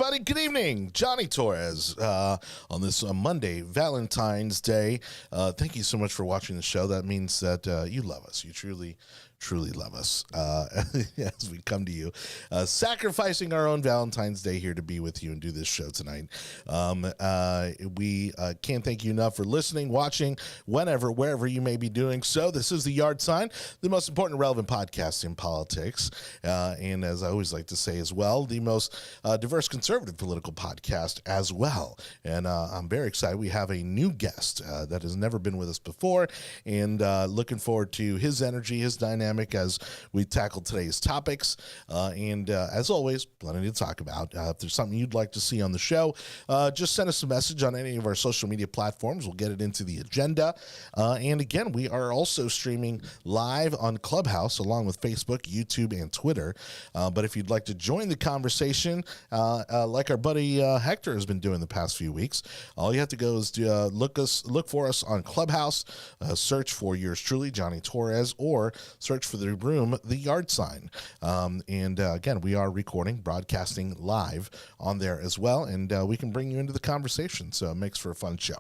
everybody. Good evening. Jonny Torres on this Monday, Valentine's Day. Thank you so much for watching the show. That means that you love us. You truly love us as we come to you, sacrificing our own Valentine's Day here to be with you and do this show tonight. We can't thank you enough for listening, watching, whenever, wherever you may be doing so. This is The Yard Sign, the most important relevant podcast in politics. And as I always like to say as well, the most diverse conservative political podcast as well. And I'm very excited. We have a new guest that has never been with us before, and looking forward to his energy, his dynamic, as we tackle today's topics. And as always, plenty to talk about. If there's something you'd like to see on the show, just send us a message on any of our social media platforms. We'll get it into the agenda. And again, we are also streaming live on Clubhouse along with Facebook, YouTube, and Twitter. But if you'd like to join the conversation, like our buddy Hector has been doing the past few weeks, all you have to go is to look for us on Clubhouse, search for yours truly, Jonny Torres, or search for the room, The Yard Sign. And again, we are recording, broadcasting live on there as well, and we can bring you into the conversation, so it makes for a fun show.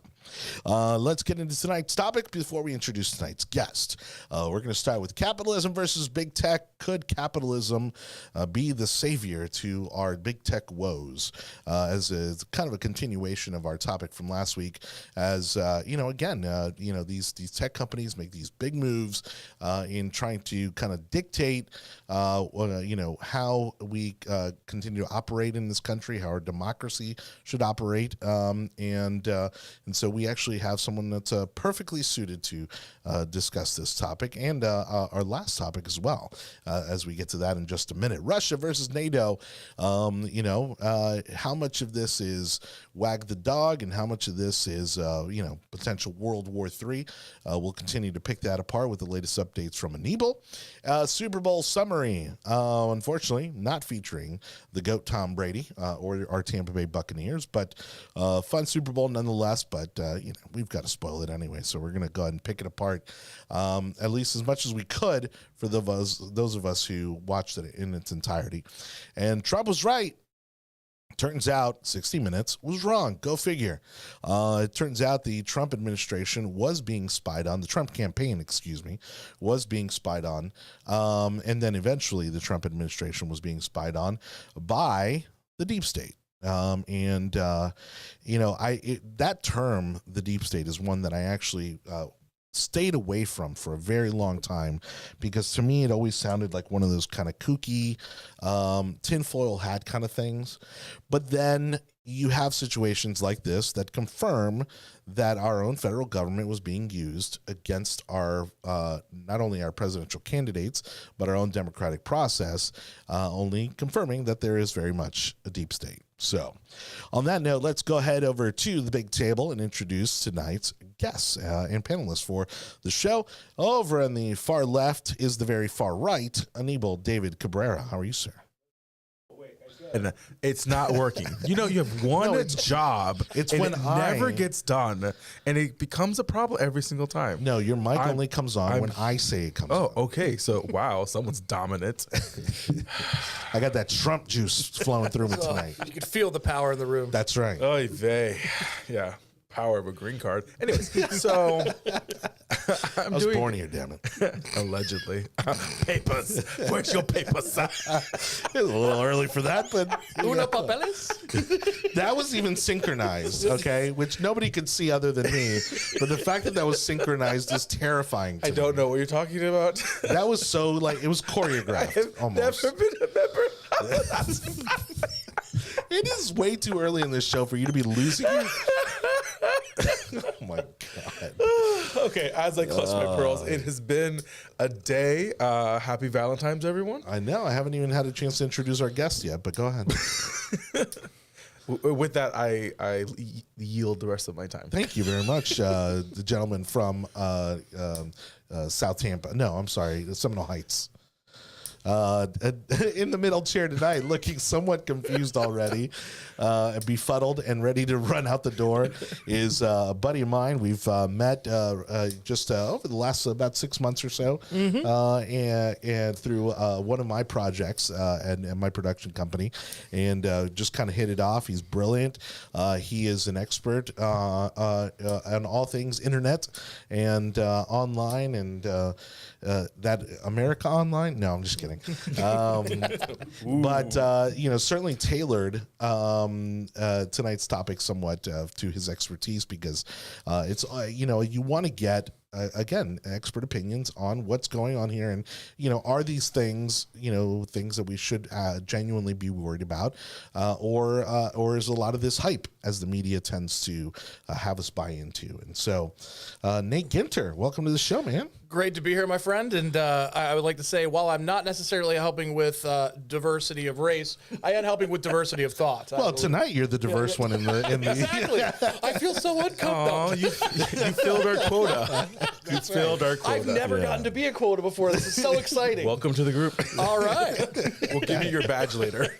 Let's get into tonight's topic before we introduce tonight's guest. We're going to start with capitalism versus big tech. Could capitalism be the savior to our big tech woes? As a kind of a continuation of our topic from last week, as these tech companies make these big moves in trying to kind of dictate how we continue to operate in this country, how our democracy should operate, and so we actually have someone that's perfectly suited to discuss this topic and our last topic as well, as we get to that in just a minute. Russia versus NATO. How much of this is wag the dog and how much of this is potential World War III? We'll continue to pick that apart with the latest updates from Anibal. Super Bowl summary, unfortunately not featuring the GOAT Tom Brady or our Tampa Bay Buccaneers, but fun Super Bowl nonetheless. But we've got to spoil it anyway, so we're going to go ahead and pick it apart at least as much as we could for those of us who watched it in its entirety. And Trump was right. Turns out 60 Minutes was wrong. Go figure. It turns out the Trump administration was being spied on. The Trump campaign, was being spied on. And then eventually the Trump administration was being spied on by the deep state. That term, the deep state, is one that I actually stayed away from for a very long time, because to me it always sounded like one of those kind of kooky tinfoil hat kind of things. But then you have situations like this that confirm that our own federal government was being used against our not only our presidential candidates, but our own democratic process, only confirming that there is very much a deep state. So on that note, let's go ahead over to the big table and introduce tonight's guests and panelists for the show. Over on the far left is the very far right, Anibal David Cabrera. How are you, sir? And it's not working. You have one job. It's and when it never gets done, and it becomes a problem every single time. No, your mic only comes on when I say it comes on. Oh, okay. So, wow, someone's dominant. I got that Trump juice flowing through me tonight. You can feel the power in the room. That's right. Oy vey. Yeah. Power of a green card. Anyways, so I was born here, damn it. Allegedly. Papers. Where's your papers? It was a little early for that, but Uno papeles? that was even synchronized, okay? Which nobody could see other than me. But the fact that was synchronized is terrifying to I don't know what you're talking about. That was so, it was choreographed almost. Never been a member of that. It is way too early in this show for you to be losing your... Oh my God. Okay, as I clutch my pearls, it has been a day. Happy Valentine's, everyone. I know. I haven't even had a chance to introduce our guest yet, but go ahead. With that, I yield the rest of my time. Thank you very much, the gentleman from South Tampa. No, I'm sorry, Seminole Heights. in the middle chair tonight, looking somewhat confused already, befuddled and ready to run out the door, is a buddy of mine. We've met just over the last about 6 months or so, and through one of my projects and my production company, and just kind of hit it off. He's brilliant. He is an expert on all things internet and online and that America Online. No, I'm just kidding. But certainly tailored tonight's topic somewhat to his expertise, because it's you want to get again expert opinions on what's going on here, and are these things things that we should genuinely be worried about, or is a lot of this hype, as the media tends to have us buy into? And so Nate Ginter, welcome to the show, man. Great to be here, my friend. And I would like to say, while I'm not necessarily helping with diversity of race, I am helping with diversity of thought. Well, tonight you're the diverse one in the Exactly. I feel so uncomfortable. You filled our quota. You filled our quota. I've never gotten to be a quota before. This is so exciting. Welcome to the group. All right. We'll give you your badge later.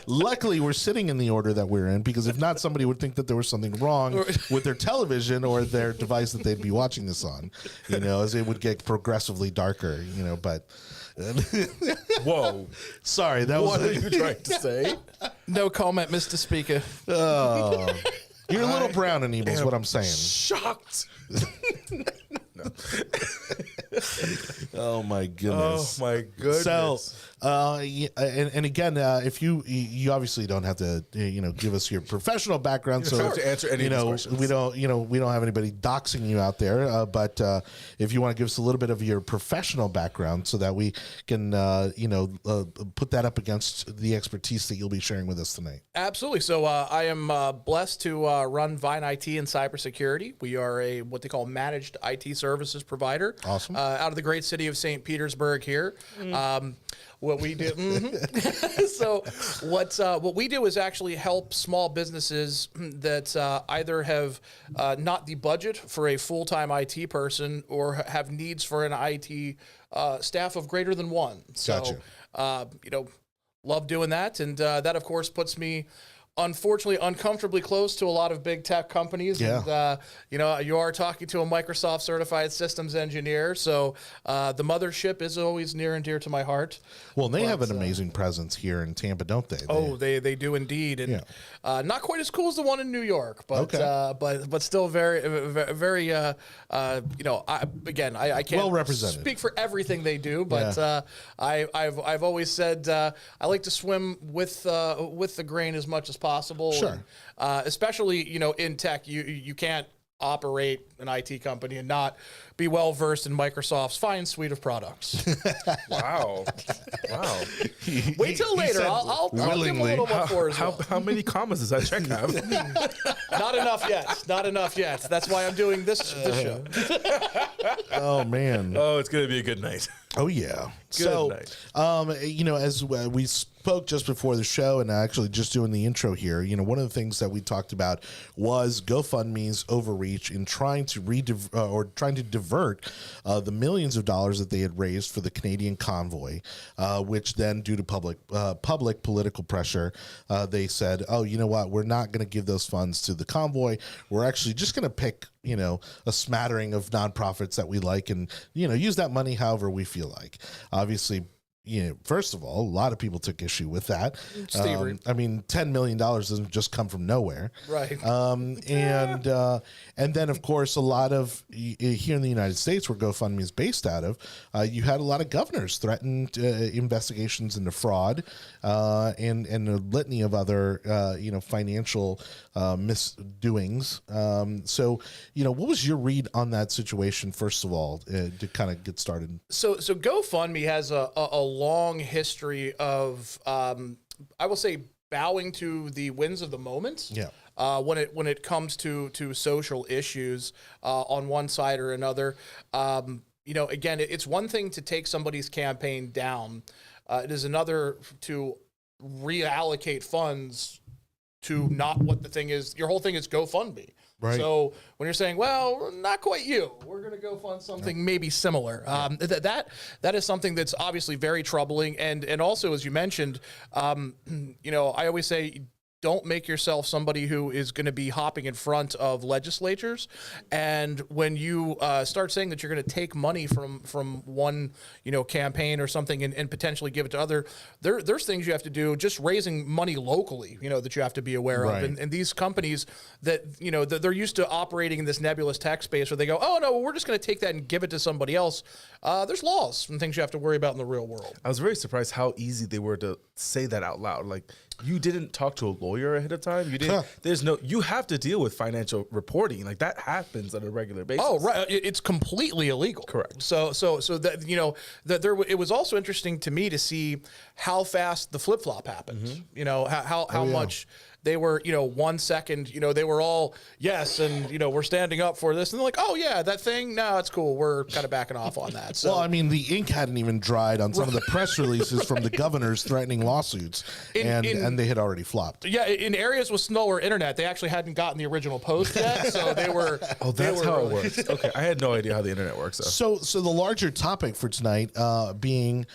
Luckily, we're sitting in the order that we're in, because if not, somebody would think that there was something wrong with their television or their device that they'd be watching this on. As it would get progressively darker. But whoa, sorry, that what was. are you trying to say? No comment, Mr. Speaker. Oh, you're a little brown, Anibal, is what I'm saying. Shocked. Oh my goodness. Oh my goodness. So, and again, if you obviously don't have to, give us your professional background, so to answer any of these questions. we don't have anybody doxing you out there. But if you want to give us a little bit of your professional background, so that we can, put that up against the expertise that you'll be sharing with us tonight. Absolutely. So I am blessed to run Vine IT and cybersecurity. We are what they call managed IT services provider. Awesome. Out of the great city of St. Petersburg here. What we do, so what we do is actually help small businesses that either have not the budget for a full-time IT person, or have needs for an IT staff of greater than one. So, Gotcha. Love doing that, and that of course puts me, unfortunately, uncomfortably close to a lot of big tech companies. Yeah. And, you are talking to a Microsoft certified systems engineer. So the mothership is always near and dear to my heart. Well, they have an amazing presence here in Tampa, don't they? They do indeed. And not quite as cool as the one in New York, but but still very, very, I can't well represented. Speak for everything they do, but I've always said I like to swim with the grain as much as possible. Sure. And, especially, in tech, you can't operate an IT company and not be well versed in Microsoft's fine suite of products. Wow. Wait till later. I'll give a little more for as well. How many commas does that check have? Not enough yet. Not enough yet. That's why I'm doing this show. Oh man. Oh, it's gonna be a good night. Oh yeah. Good night. As we spoke just before the show, and actually just doing the intro here, one of the things that we talked about was GoFundMe's overreach in trying to divert the millions of dollars that they had raised for the Canadian convoy, which then, due to public political pressure, they said, "Oh, you know what? We're not going to give those funds to the convoy. We're actually just going to pick." A smattering of nonprofits that we like, and use that money however we feel like. Obviously, first of all, a lot of people took issue with that. $10 million doesn't just come from nowhere, right? And then of course a lot of here in the United States, where GoFundMe is based out of, you had a lot of governors threatened investigations into fraud, and a litany of other financial misdoings. So what was your read on that situation, first of all, to kind of get started? So GoFundMe has a long history of, I will say, bowing to the winds of the moment. Yeah. When it comes to social issues on one side or another. Again, it's one thing to take somebody's campaign down. It is another to reallocate funds to not what the thing is. Your whole thing is GoFundMe. Right. So when you're saying, well, not quite you, we're going to go fund something maybe similar. That is something that's obviously very troubling. And also, as you mentioned, you know, I always say, don't make yourself somebody who is going to be hopping in front of legislatures. And when you start saying that you're going to take money from one, you know, campaign or something and potentially give it to other, there's things you have to do, just raising money locally, you know, that you have to be aware of. And these companies that, you know, they're used to operating in this nebulous tech space where they go, oh, no, well, we're just going to take that and give it to somebody else. There's laws and things you have to worry about in the real world. I was very surprised how easy they were to say that out loud. Like, you didn't talk to a lawyer ahead of time. You didn't. You have to deal with financial reporting. Like, that happens on a regular basis. Oh, right. It's completely illegal. Correct. So that, you know, that it was also interesting to me to see how fast the flip flop happened. You know, how much they were, you know, 1 second, you know, they were all yes, and you know, we're standing up for this, and they're like, oh yeah, that thing, no, it's cool. We're kind of backing off on that. So, well, I mean, the ink hadn't even dried on some of the press releases from the governors threatening lawsuits, and they had already flopped. Yeah, in areas with slower internet, they actually hadn't gotten the original post yet, so they were. Oh, that's how it works. Okay, I had no idea how the internet works. So the larger topic for tonight being,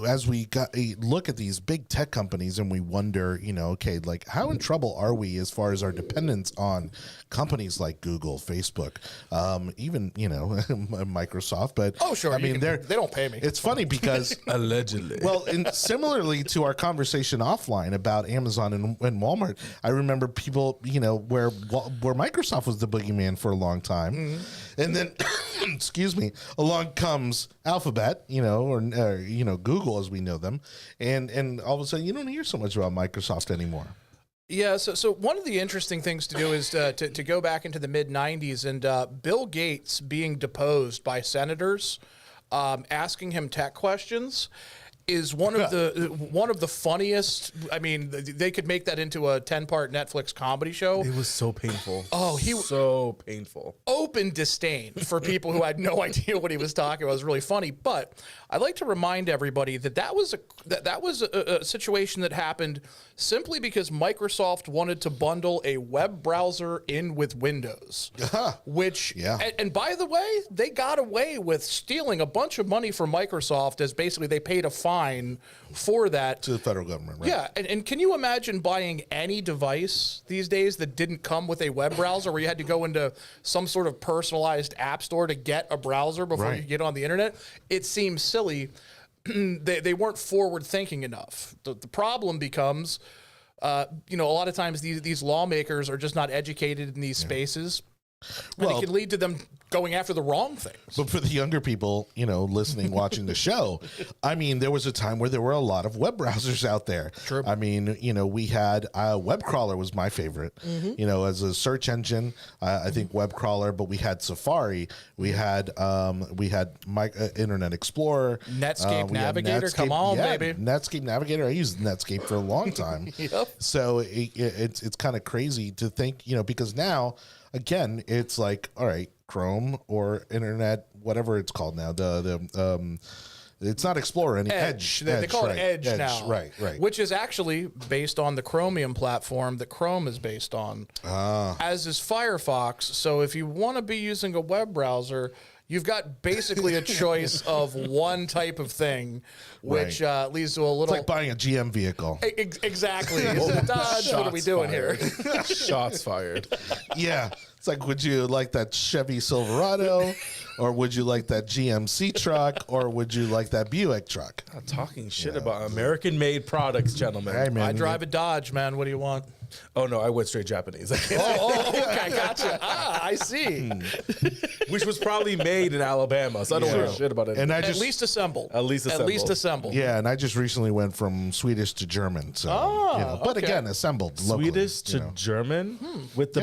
as we look at these big tech companies and we wonder, you know, okay, like, how in trouble are we as far as our dependence on companies like Google, Facebook, even, you know, Microsoft? But oh, sure, I mean, they don't pay me. It's funny because allegedly. Well, and similarly to our conversation offline about Amazon and Walmart, I remember people, you know, where Microsoft was the boogeyman for a long time, and then, excuse me, along comes Alphabet, you know, or you know, Google as we know them, and all of a sudden you don't hear so much about Microsoft anymore. Yeah, so one of the interesting things to do is to go back into the mid-'90s and Bill Gates being deposed by senators asking him tech questions is one of the funniest. I mean, they could make that into a 10-part Netflix comedy show. It was so painful. Oh, so painful. Open disdain for people who had no idea what he was talking about. It was really funny. But I'd like to remind everybody that was a situation that happened simply because Microsoft wanted to bundle a web browser in with Windows, which, and by the way, they got away with stealing a bunch of money from Microsoft as basically they paid a fine for that. To the federal government, right? Yeah, and can you imagine buying any device these days that didn't come with a web browser where you had to go into some sort of personalized app store to get a browser before you get on the internet? It seems silly. They weren't forward thinking enough. The problem becomes, you know, a lot of times these lawmakers are just not educated in these spaces. And it can lead to them going after the wrong things. But for the younger people, you know, listening, watching the show, I mean, there was a time where there were a lot of web browsers out there. True. I mean, you know, we had web crawler was my favorite, you know, as a search engine. I think web crawler, but we had Safari, we had Internet Explorer, Netscape Navigator. Come on, baby. Netscape Navigator. I used Netscape for a long time. So it's kind of crazy to think, you know, because now, again, it's like, all right, Chrome or Internet, whatever it's called now. It's not Explorer, Edge. They call it Edge now. Right. Which is actually based on the Chromium platform that Chrome is based on, as is Firefox. So if you want to be using a web browser, you've got basically a choice of one type of thing, which leads to a little... It's like buying a GM vehicle. Exactly. Is it a Dodge? What are we doing here? Shots fired. Yeah. It's like, would you like that Chevy Silverado, or would you like that GMC truck, or would you like that Buick truck? Not talking shit about American-made products, gentlemen. Hey, man, I drive a Dodge, man. What do you want? Oh, no, I went straight Japanese. Okay, gotcha. I see. Which was probably made in Alabama, so I don't know shit about it. And At least assembled. At least assembled. Yeah, and I just recently went from Swedish to German. So, you know, but again, assembled locally. Swedish to German with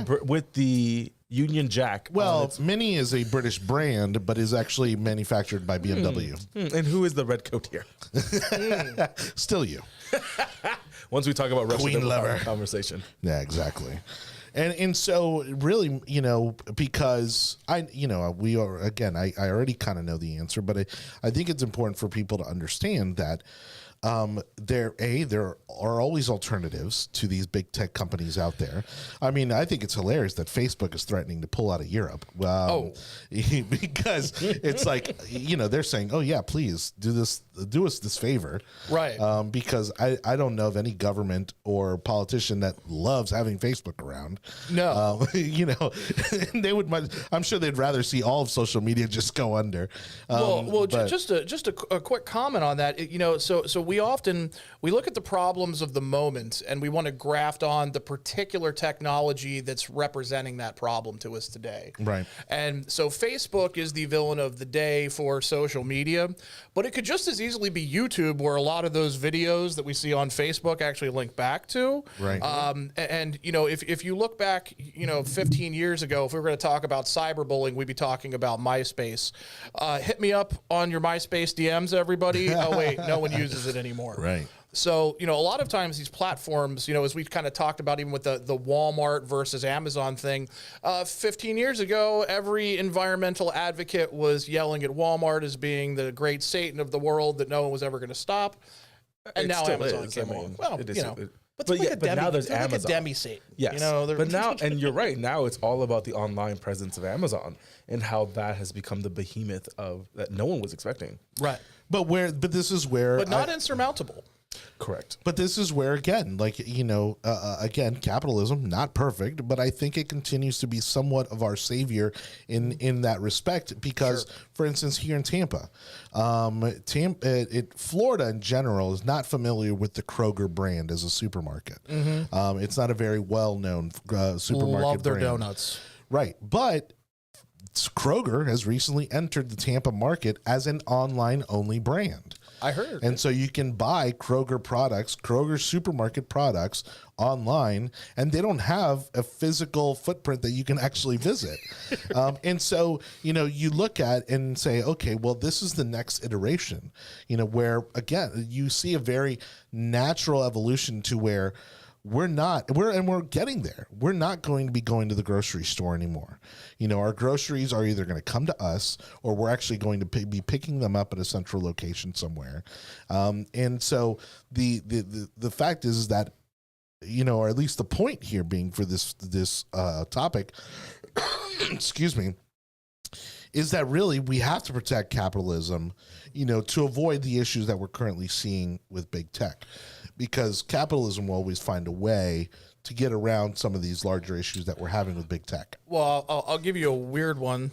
the Union Jack. Well, Mini is a British brand, but is actually manufactured by BMW. And who is the red coat here? Still you. Once we talk about Russia, Queen then we'll have lover a conversation. Yeah, exactly. And so really, you know, because we are, again, I already kind of know the answer, but I think it's important for people to understand that there are always alternatives to these big tech companies out there. I mean, I think it's hilarious that Facebook is threatening to pull out of Europe. Because it's like, they're saying, oh yeah, please do us this favor. Right. Because I don't know of any government or politician that loves having Facebook around. No. They would, I'm sure they'd rather see all of social media just go under. Just a quick comment on that. So we look at the problems of the moment and we want to graft on the particular technology that's representing that problem to us today. Right. And so Facebook is the villain of the day for social media, but it could just as easily be YouTube, where a lot of those videos that we see on Facebook actually link back to. Right. And if you look back, 15 years ago, if we were going to talk about cyberbullying, we'd be talking about MySpace. Hit me up on your MySpace DMs, everybody. Oh wait, no one uses it anymore. Right. So, a lot of times these platforms, as we've kind of talked about, even with the Walmart versus Amazon thing, 15 years ago, every environmental advocate was yelling at Walmart as being the great Satan of the world that no one was ever going to stop. And now Amazon came along. Well, but now there's Amazon. Like a demi-Satan. Yes. But now, and you're right, now it's all about the online presence of Amazon and how that has become the behemoth that no one was expecting. Right. But this is where, but not insurmountable. Correct. But this is where, again, again, capitalism, not perfect, but I think it continues to be somewhat of our savior in that respect because, for instance, here in Tampa, Florida in general is not familiar with the Kroger brand as a supermarket. Mm-hmm. It's not a very well-known supermarket Love their brand. donuts. Right. But Kroger has recently entered the Tampa market as an online-only brand. I heard. And so you can buy Kroger supermarket products online, and they don't have a physical footprint that you can actually visit. And so, you look at and say, okay, well, this is the next iteration, where, again, you see a very natural evolution to where we're getting there. We're not going to be going to the grocery store anymore. Our groceries are either going to come to us or we're actually going to be picking them up at a central location somewhere. And so the fact is that, or at least the point here being for this topic, excuse me, is that really we have to protect capitalism, to avoid the issues that we're currently seeing with big tech. Because capitalism will always find a way to get around some of these larger issues that we're having with big tech. Well, I'll give you a weird one.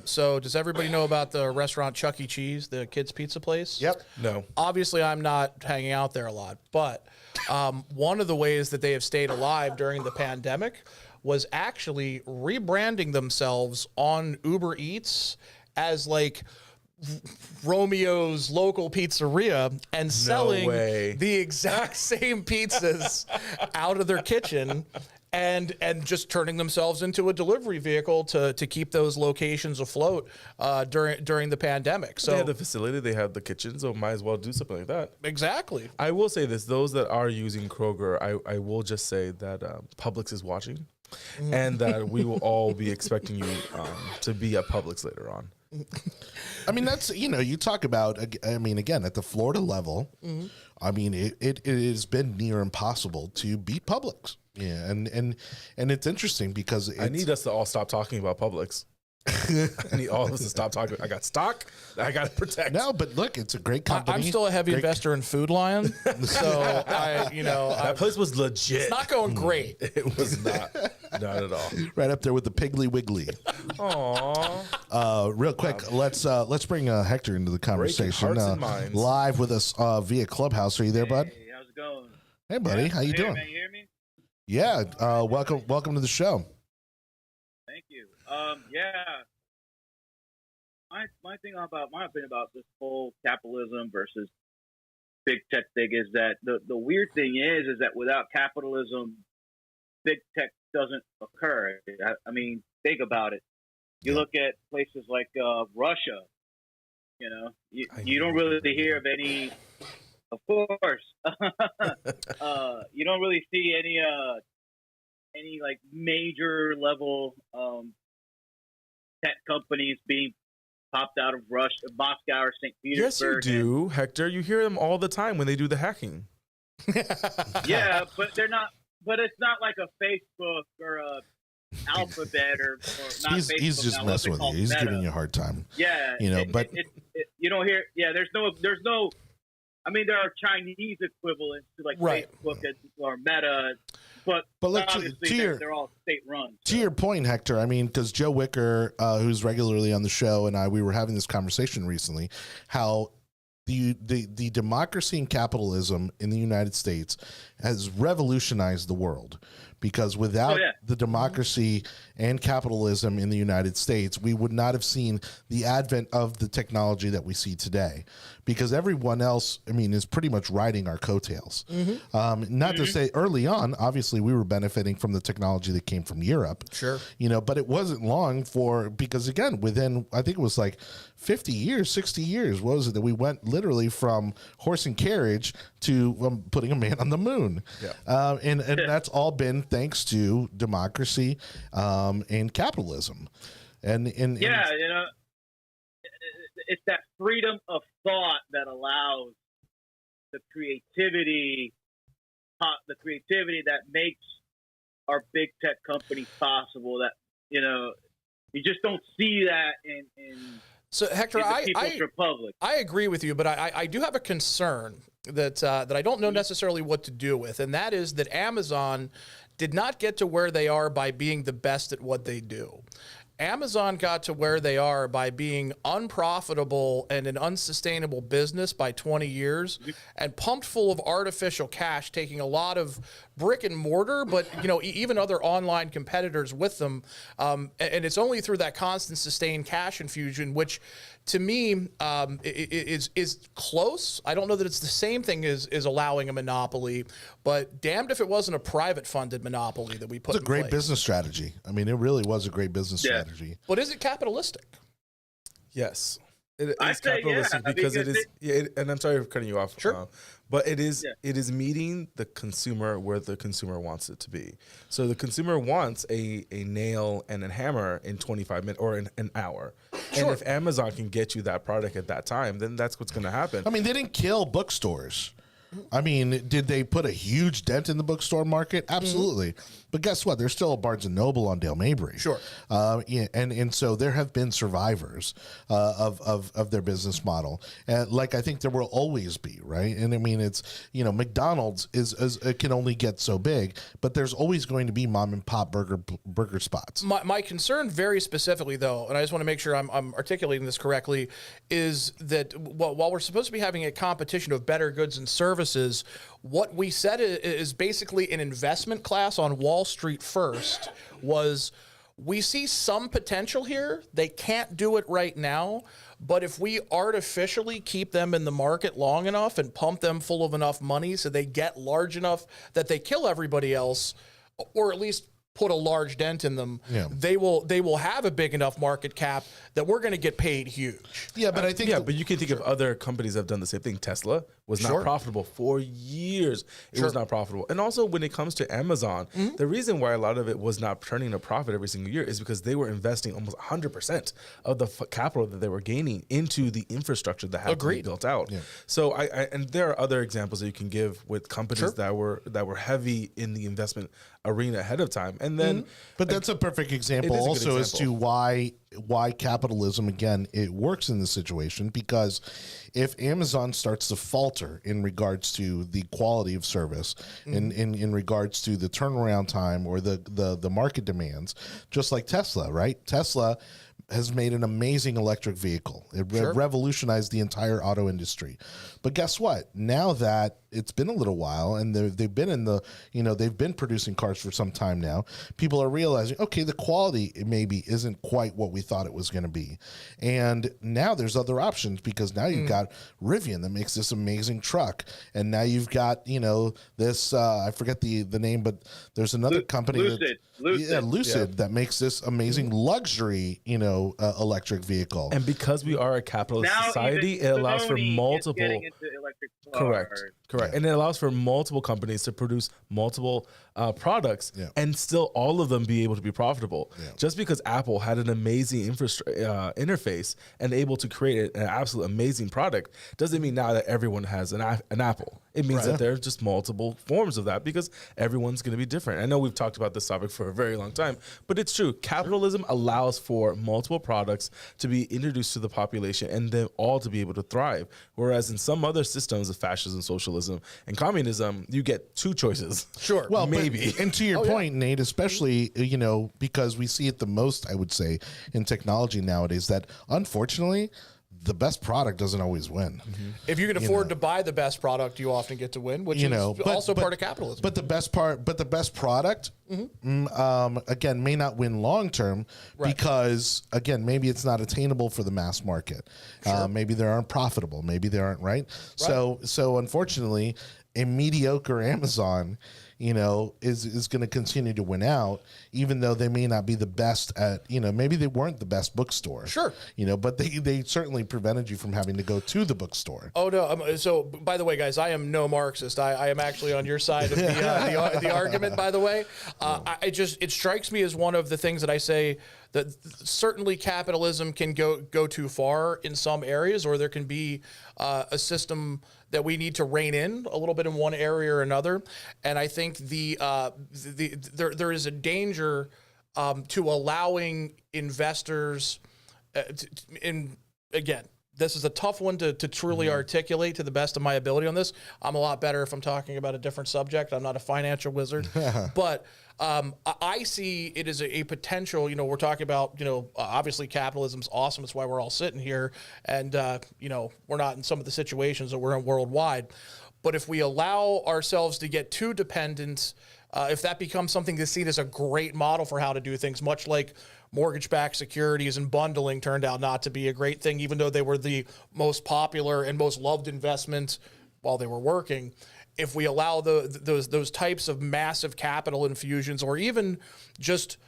So does everybody know about the restaurant Chuck E. Cheese, the kids' pizza place? Yep. No. Obviously, I'm not hanging out there a lot, but one of the ways that they have stayed alive during the pandemic was actually rebranding themselves on Uber Eats as like Romeo's local pizzeria and selling the exact same pizzas out of their kitchen and just turning themselves into a delivery vehicle to keep those locations afloat during the pandemic. So they have the facility, they have the kitchen, so might as well do something like that. Exactly. I will say this, those that are using Kroger, I will just say that Publix is watching and that we will all be expecting you to be at Publix later on. I mean, that's, you talk about, again, at the Florida level, mm-hmm. I mean, it has been near impossible to beat Publix. Yeah. And it's interesting because I need us to all stop talking about Publix. I need all of us to stop talking. I got stock that I got to protect. No, but look, it's a great company. I'm still a heavy investor in Food Lion, so that place was legit. It's not going great. It was not at all. Right up there with the Piggly Wiggly. Aww. Real quick, let's bring Hector into the conversation. Hearts and minds. Live with us via Clubhouse. Are you there, bud? Hey, how's it going? Hey, buddy, how you doing? Man, you hear me? Yeah. Welcome to the show. Thank you. Yeah. My opinion about this whole capitalism versus big tech thing is that the weird thing is that without capitalism, big tech doesn't occur. I mean, think about it. You look at places like Russia. You don't really hear of any. Of course, you don't really see any like major level tech companies being popped out of Moscow or St. Yes, you Petersburg. do, Hector. You hear them all the time when they do the hacking. Yeah, but they're not. But it's not like a Facebook or a Alphabet or not He's Facebook just now, messing what's with it you. He's called? giving Meta. you a hard time. Yeah, But you don't hear. Yeah, there's no. I mean, there are Chinese equivalents to like Right. Facebook or Meta, but look, obviously they're all state run. To your point, Hector, I mean, because Joe Wicker, who's regularly on the show, and we were having this conversation recently, how the democracy and capitalism in the United States has revolutionized the world. Because without the democracy and capitalism in the United States, we would not have seen the advent of the technology that we see today. Because everyone else, I mean, is pretty much riding our coattails. Not to say early on, obviously, we were benefiting from the technology that came from Europe. Sure. But it wasn't long because again, within, I think it was like 50 years, 60 years, what was it, that we went literally from horse and carriage to putting a man on the moon. Yeah. And that's all been thanks to democracy and capitalism. And it's that freedom of thought that allows the creativity that makes our big tech companies possible. That you just don't see that in So Hector, the People's Republic. I agree with you, but I do have a concern that I don't know necessarily what to do with, and that is that Amazon did not get to where they are by being the best at what they do. Amazon got to where they are by being unprofitable and an unsustainable business by 20 years and pumped full of artificial cash, taking a lot of brick and mortar, but even other online competitors with them. And it's only through that constant sustained cash infusion, which to me is close. I don't know that it's the same thing as allowing a monopoly, but damned if it wasn't a private funded monopoly that we put in place. It's a great business strategy. I mean, it really was a great business strategy. But is it capitalistic? Yes. It I is say, capitalistic because it is, and I'm sorry for cutting you off. Sure. But it is meeting the consumer where the consumer wants it to be. So the consumer wants a nail and a hammer in 25 minutes or in an hour. Sure. And if Amazon can get you that product at that time, then that's what's going to happen. I mean, they didn't kill bookstores. I mean, did they put a huge dent in the bookstore market? Absolutely. But guess what? There's still a Barnes & Noble on Dale Mabry. Sure. And so there have been survivors of their business model. And like I think there will always be, right? And I mean, it's, McDonald's is it can only get so big, but there's always going to be mom and pop burger spots. My concern very specifically, though, and I just want to make sure I'm articulating this correctly, is that while we're supposed to be having a competition of better goods and services, what we said is basically an investment class on Wall Street first was we see some potential here. They can't do it right now, but if we artificially keep them in the market long enough and pump them full of enough money so they get large enough that they kill everybody else, or at least put a large dent in them, they will have a big enough market cap that we're going to get paid huge. Yeah, but I think but you can think of other companies that have done the same thing. Tesla was not profitable for years. It was not profitable. And also when it comes to Amazon, the reason why a lot of it was not turning a profit every single year is because they were investing almost 100% of the capital that they were gaining into the infrastructure that had to be built out. Yeah. So and there are other examples that you can give with companies that were heavy in the investment arena ahead of time. And then but that's a perfect example also as to why capitalism, again, it works in this situation, because if Amazon starts to falter in regards to the quality of service, in regards to the turnaround time or the market demands, just like Tesla, right? Tesla has made an amazing electric vehicle. It revolutionized the entire auto industry. But guess what? Now that it's been a little while and they've been they've been producing cars for some time now, people are realizing, okay, the quality maybe isn't quite what we thought it was going to be. And now there's other options, because now you've got Rivian that makes this amazing truck. And now you've got, this, I forget the name, but there's another company. Lucid that makes this amazing luxury, electric vehicle. And because we are a capitalist society, it allows for multiple. Correct. And it allows for multiple companies to produce multiple products and still all of them be able to be profitable. Just because Apple had an amazing interface and able to create an absolute amazing product doesn't mean now that everyone has an Apple. It means that there's just multiple forms of that because everyone's going to be different. I know we've talked about this topic for a very long time, but it's true. Capitalism allows for multiple products to be introduced to the population and then all to be able to thrive. Whereas in some other systems of fascism, socialism, and communism, you get two choices. Sure. Well, maybe. And to your point, Nate, especially, because we see it the most, I would say, in technology nowadays, that unfortunately, the best product doesn't always win. If you can afford to buy the best product, you often get to win, which is also part of capitalism. But the best product, again, may not win long term because, again, maybe it's not attainable for the mass market. Maybe they aren't profitable. Maybe they aren't right. So unfortunately, a mediocre Amazon, is going to continue to win out, even though they may not be the best at, maybe they weren't the best bookstore. Sure. But they certainly prevented you from having to go to the bookstore. Oh, no. So, by the way, guys, I am no Marxist. I am actually on your side of the argument, by the way. It strikes me as one of the things that I say that certainly capitalism can go too far in some areas, or there can be a system that we need to rein in a little bit in one area or another. And I think there is a danger to allowing investors again, this is a tough one to truly articulate to the best of my ability on this. I'm a lot better if I'm talking about a different subject. I'm not a financial wizard, but I see it as a potential, we're talking about, obviously capitalism's awesome. It's why we're all sitting here. And, we're not in some of the situations that we're in worldwide. But if we allow ourselves to get too dependent, if that becomes something that's seen as a great model for how to do things, much like mortgage-backed securities and bundling turned out not to be a great thing, even though they were the most popular and most loved investment while they were working. If we allow those types of massive capital infusions, or even just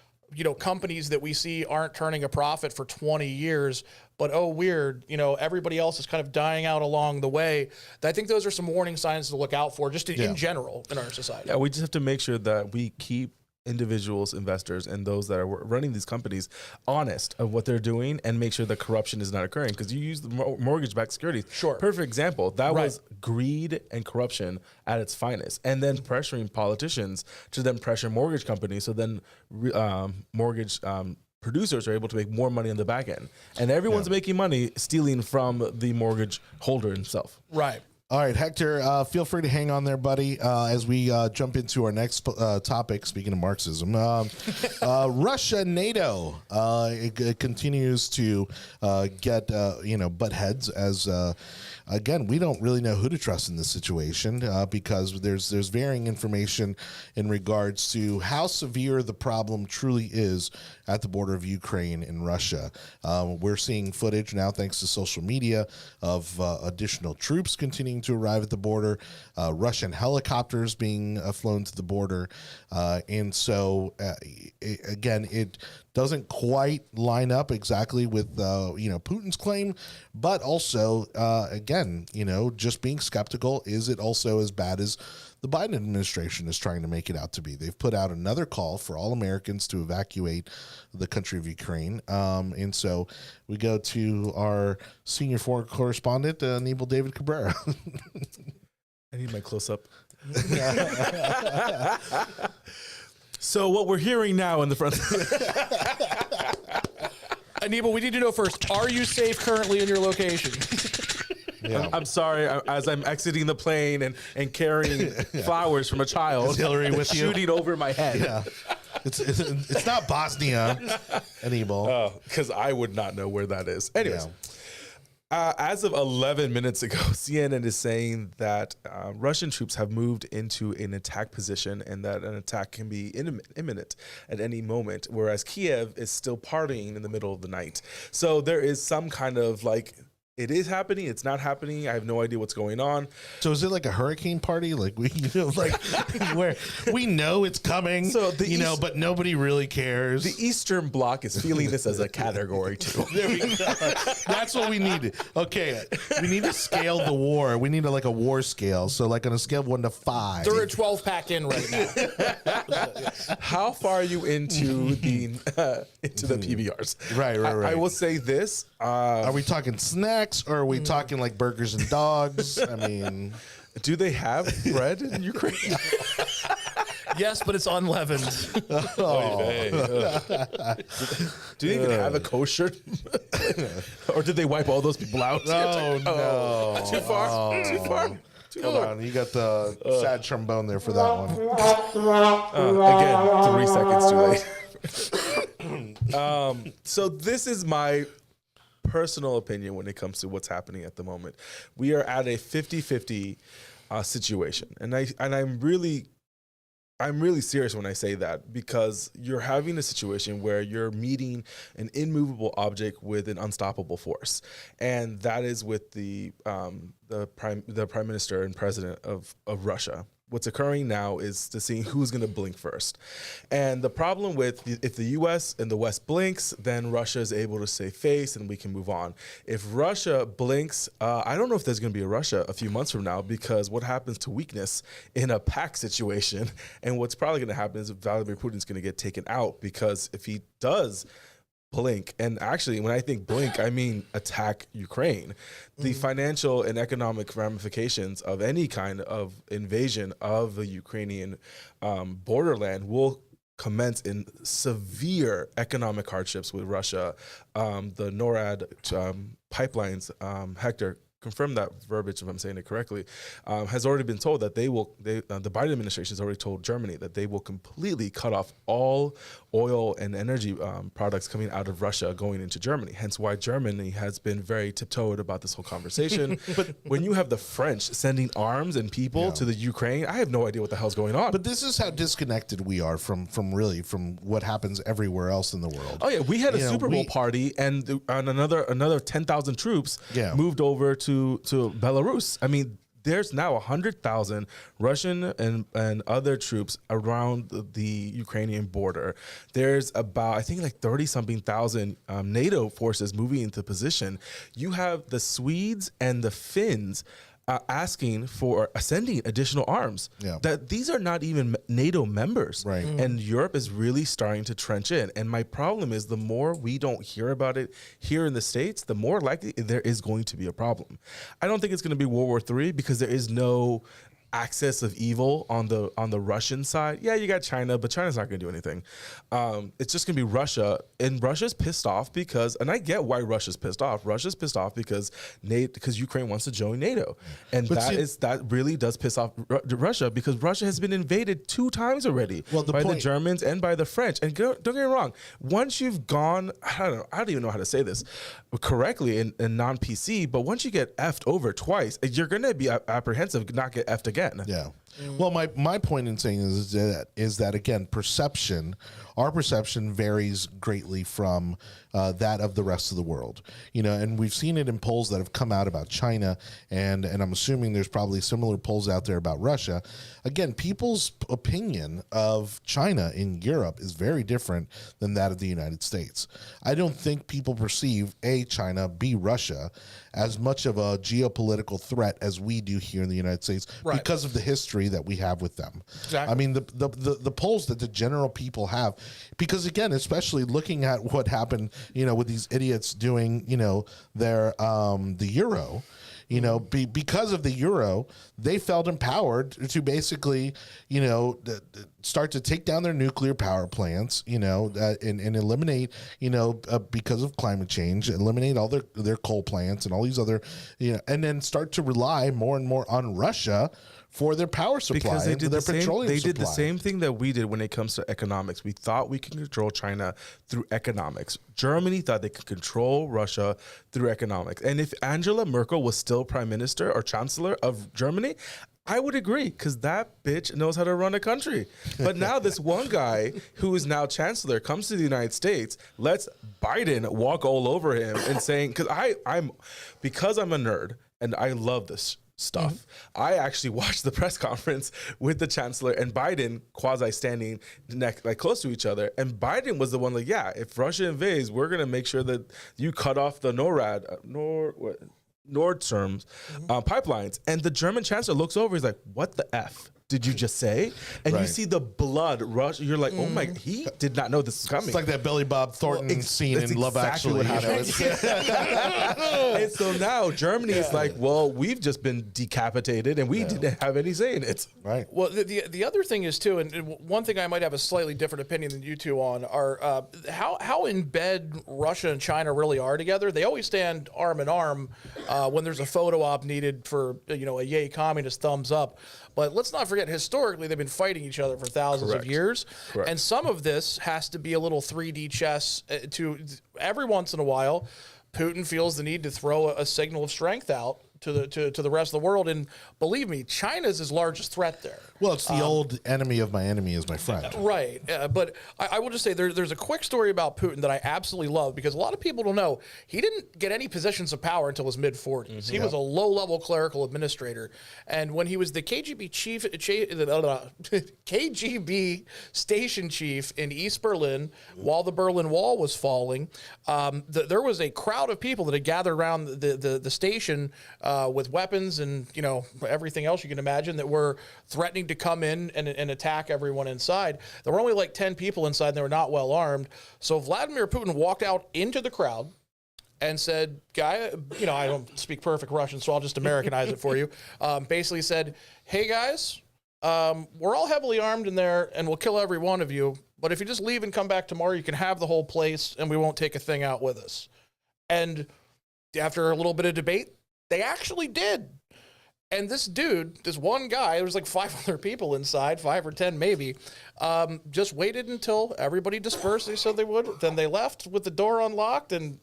companies that we see aren't turning a profit for 20 years, but weird, everybody else is kind of dying out along the way. I think those are some warning signs to look out for, just in general in our society. Yeah, we just have to make sure that we keep individuals, investors, and those that are running these companies honest of what they're doing and make sure that corruption is not occurring. Because you use the mortgage-backed securities. Sure. Perfect example. That was greed and corruption at its finest. And then pressuring politicians to then pressure mortgage companies. So then mortgage producers are able to make more money on the back end. And everyone's making money stealing from the mortgage holder himself. Right. All right, Hector, feel free to hang on there, buddy, as we jump into our next topic, speaking of Marxism. Russia, NATO, it continues to get, butt heads as, again, we don't really know who to trust in this situation because there's varying information in regards to how severe the problem truly is at the border of Ukraine and Russia. We're seeing footage now, thanks to social media, of additional troops continuing to arrive at the border, Russian helicopters being flown to the border. And so, again, it doesn't quite line up exactly with, Putin's claim, but also, again, just being skeptical, is it also as bad as the Biden administration is trying to make it out to be? They've put out another call for all Americans to evacuate the country of Ukraine. And so we go to our senior foreign correspondent, Anibal David Cabrera. I need my close-up. So what we're hearing now in the front... Anibal, we need to know first, are you safe currently in your location? Yeah. I'm sorry, as I'm exiting the plane and carrying flowers from a child, Is Hillary with you? shooting over my head. Yeah. It's not Bosnia, Anibal. Because I would not know where that is. Anyways, as of 11 minutes ago, CNN is saying that Russian troops have moved into an attack position and that an attack can be imminent at any moment, whereas Kiev is still partying in the middle of the night. So there is some kind of it is happening. It's not happening. I have no idea what's going on. So is it like a hurricane party? Like like where we know it's coming, So but nobody really cares. The Eastern Bloc is feeling this as a category 2. There we go. That's what we need. Okay, we need to scale the war. We need a war scale. So like on a scale of 1 to 5. They're a 12-pack in right now. How far are you into the PBRs? Right. I will say this. Are we talking snacks or are we talking like burgers and dogs? I mean, do they have bread in Ukraine? Yes, but it's unleavened. Do they even have a kosher? Or did they wipe all those people out? no. Too far? Too far? Hold on, you got the sad trombone there for that one. Again, 3 seconds too late. So this is my personal opinion when it comes to what's happening at the moment. We are at a 50-50 situation, and I'm really serious when I say that, because you're having a situation where you're meeting an immovable object with an unstoppable force, and that is with the prime minister and president of Russia. What's occurring now is to see who's going to blink first. And the problem with, if the U.S. and the West blinks, then Russia is able to save face and we can move on. If Russia blinks, I don't know if there's going to be a Russia a few months from now, because what happens to weakness in a pact situation, and what's probably going to happen is Vladimir Putin's going to get taken out, because if he does blink, and actually when I think blink, I mean attack Ukraine, the financial and economic ramifications of any kind of invasion of the Ukrainian borderland will commence in severe economic hardships with Russia. The NORAD pipelines, Hector, confirm that verbiage if I'm saying it correctly, has already been told that the Biden administration has already told Germany that they will completely cut off all oil and energy products coming out of Russia going into Germany. Hence why Germany has been very tiptoed about this whole conversation. But when you have the French sending arms and people to the Ukraine, I have no idea what the hell's going on. But this is how disconnected we are from what happens everywhere else in the world. Oh yeah, we had a Super Bowl party, and another 10,000 troops moved over to Belarus. I mean, there's now 100,000 Russian and other troops around the Ukrainian border. There's about, I think, like 30-something thousand NATO forces moving into position. You have the Swedes and the Finns asking for sending additional arms. That these are not even NATO members, right? And Europe is really starting to trench in. And my problem is, the more we don't hear about it here in the States, the more likely there is going to be a problem. I don't think it's going to be World War III, because there is no axis of evil on the Russian side. Yeah, you got China, but China's not going to do anything. It's just going to be Russia, and Russia's pissed off because, and I get why Russia's pissed off. Russia's pissed off because Ukraine wants to join NATO, and that really does piss off Russia, because Russia has been invaded 2 times already by the Germans and by the French. And don't get me wrong, once you've gone, I don't even know how to say this correctly in non-PC, but once you get effed over twice, you're going to be apprehensive not get effed again. Yeah. Well, my point in saying is that again, our perception varies greatly from that of the rest of the world. And we've seen it in polls that have come out about China, and I'm assuming there's probably similar polls out there about Russia. Again, people's opinion of China in Europe is very different than that of the United States. I don't think people perceive China, Russia as much of a geopolitical threat as we do here in the United States, because of the history that we have with them. Exactly. I mean, the polls that the general people have, because again, especially looking at what happened, with these idiots doing, their the euro. Because of the euro, they felt empowered to basically, start to take down their nuclear power plants, and eliminate, because of climate change, eliminate all their coal plants and all these other, and then start to rely more and more on Russia for their power supply, because they did their the same, petroleum they supply. did the same thing that we did when it comes to economics. We thought we could control China through economics. Germany thought they could control Russia through economics. And if Angela Merkel was still prime minister or chancellor of Germany, I would agree, because that bitch knows how to run a country. But now this one guy who is now chancellor comes to the United States, lets Biden walk all over him and saying, because I'm a nerd and I love this stuff. I actually watched the press conference with the chancellor and Biden quasi standing like close to each other. And Biden was the one like, yeah, if Russia invades, we're going to make sure that you cut off the Nordstrom's pipelines. And the German chancellor looks over, he's like, what the F did you just say? And you see the blood rush. You're like, oh my, he did not know this was coming. It's like that Billy Bob Thornton scene in Love Actually. What and so now Germany is like, well, we've just been decapitated and we didn't have any say in it. Right. Well, the other thing is too, and one thing I might have a slightly different opinion than you two on are how in bed Russia and China really are together. They always stand arm in arm when there's a photo op needed for a yay communist thumbs up. But let's not forget, historically, they've been fighting each other for thousands of years. Correct. And some of this has to be a little 3D chess to every once in a while. Putin feels the need to throw a signal of strength out to the rest of the world. And believe me, China's his largest threat there. Well, it's the old enemy of my enemy is my friend. Right. But I will just say there's a quick story about Putin that I absolutely love, because a lot of people don't know he didn't get any positions of power until his mid-40s. He was a low-level clerical administrator. And when he was the KGB KGB station chief in East Berlin, while the Berlin Wall was falling, there was a crowd of people that had gathered around the station with weapons and everything else you can imagine that were threatening to come in and attack everyone inside. There were only like 10 people inside, and they were not well armed. So Vladimir Putin walked out into the crowd and said, guy, I don't speak perfect Russian, so I'll just Americanize it for you. Basically said, hey guys, we're all heavily armed in there and we'll kill every one of you. But if you just leave and come back tomorrow, you can have the whole place and we won't take a thing out with us. And after a little bit of debate, they actually did. And this dude, this one guy, there was like 5 other people inside, 5 or 10 maybe, just waited until everybody dispersed. They said they would. Then they left with the door unlocked, and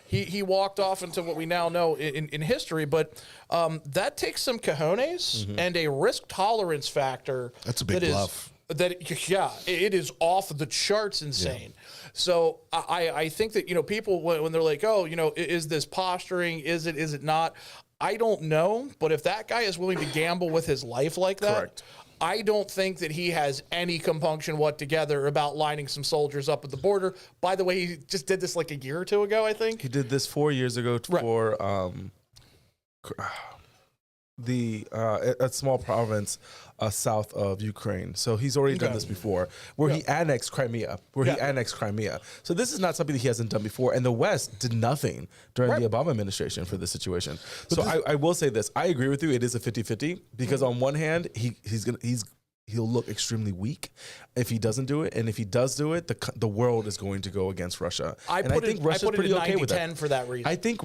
he walked off into what we now know in history. But that takes some cojones and a risk tolerance factor. That's a big bluff. It is off the charts insane. Yeah. So I think that people when they're like, oh, is this posturing? Is it not? I don't know, but if that guy is willing to gamble with his life like that, correct, I don't think that he has any compunction whatsoever about lining some soldiers up at the border. By the way, he just did this like a year or two ago, I think. He did this 4 years ago for a small province south of Ukraine. So he's already done this before, where he annexed Crimea. So this is not something that he hasn't done before. And the West did nothing during the Obama administration for this situation. So I will say this. I agree with you. It is a 50-50 because on one hand, he'll look extremely weak if he doesn't do it, and if he does do it, the world is going to go against Russia. I think Russia's pretty okay with that. For that reason. I think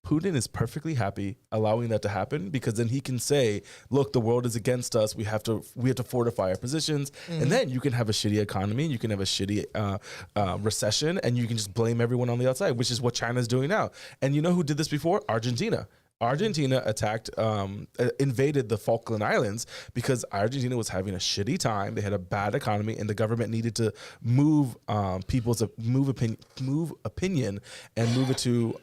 Putin is perfectly happy allowing that to happen, because then he can say, look, the world is against us. We have to fortify our positions. And then you can have a shitty economy, you can have a shitty recession, and you can just blame everyone on the outside, which is what China's doing now. And you know who did this before? Argentina. Argentina invaded the Falkland Islands because Argentina was having a shitty time. They had a bad economy, and the government needed to move opinion and move it to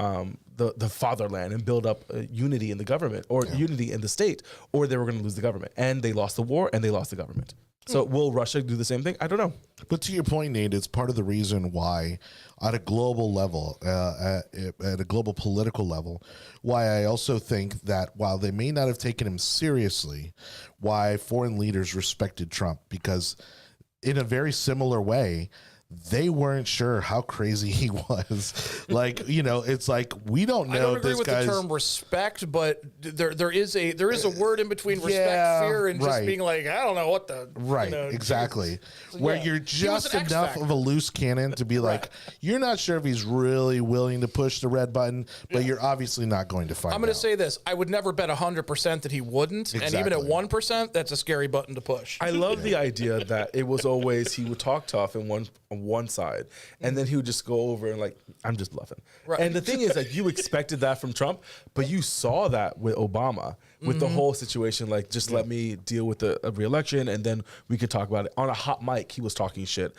the fatherland and build up unity in the government or unity in the state, or they were going to lose the government. And they lost the war and they lost the government. So will Russia do the same thing? I don't know. But to your point, Nate, it's part of the reason why, at a global level, at a global political level, why I also think that while they may not have taken him seriously, why foreign leaders respected Trump, because in a very similar way, they weren't sure how crazy he was. Like, you know, it's like, we don't know. I don't agree this with guy's the term respect, but there is a word in between respect, fear, and just being like, I don't know what the exactly. Where you're just enough of a loose cannon to be like, you're not sure if he's really willing to push the red button, but you're obviously not going to find out. I'm going to say this: I would never bet 100% that he wouldn't, and even at 1%, that's a scary button to push. I love the idea that it was always he would talk tough on one side, and then he would just go over and like, I'm just bluffing. Right. And the thing is, like, you expected that from Trump, but you saw that with Obama, with the whole situation. Like, just let me deal with the re-election, and then we could talk about it. On a hot mic, he was talking shit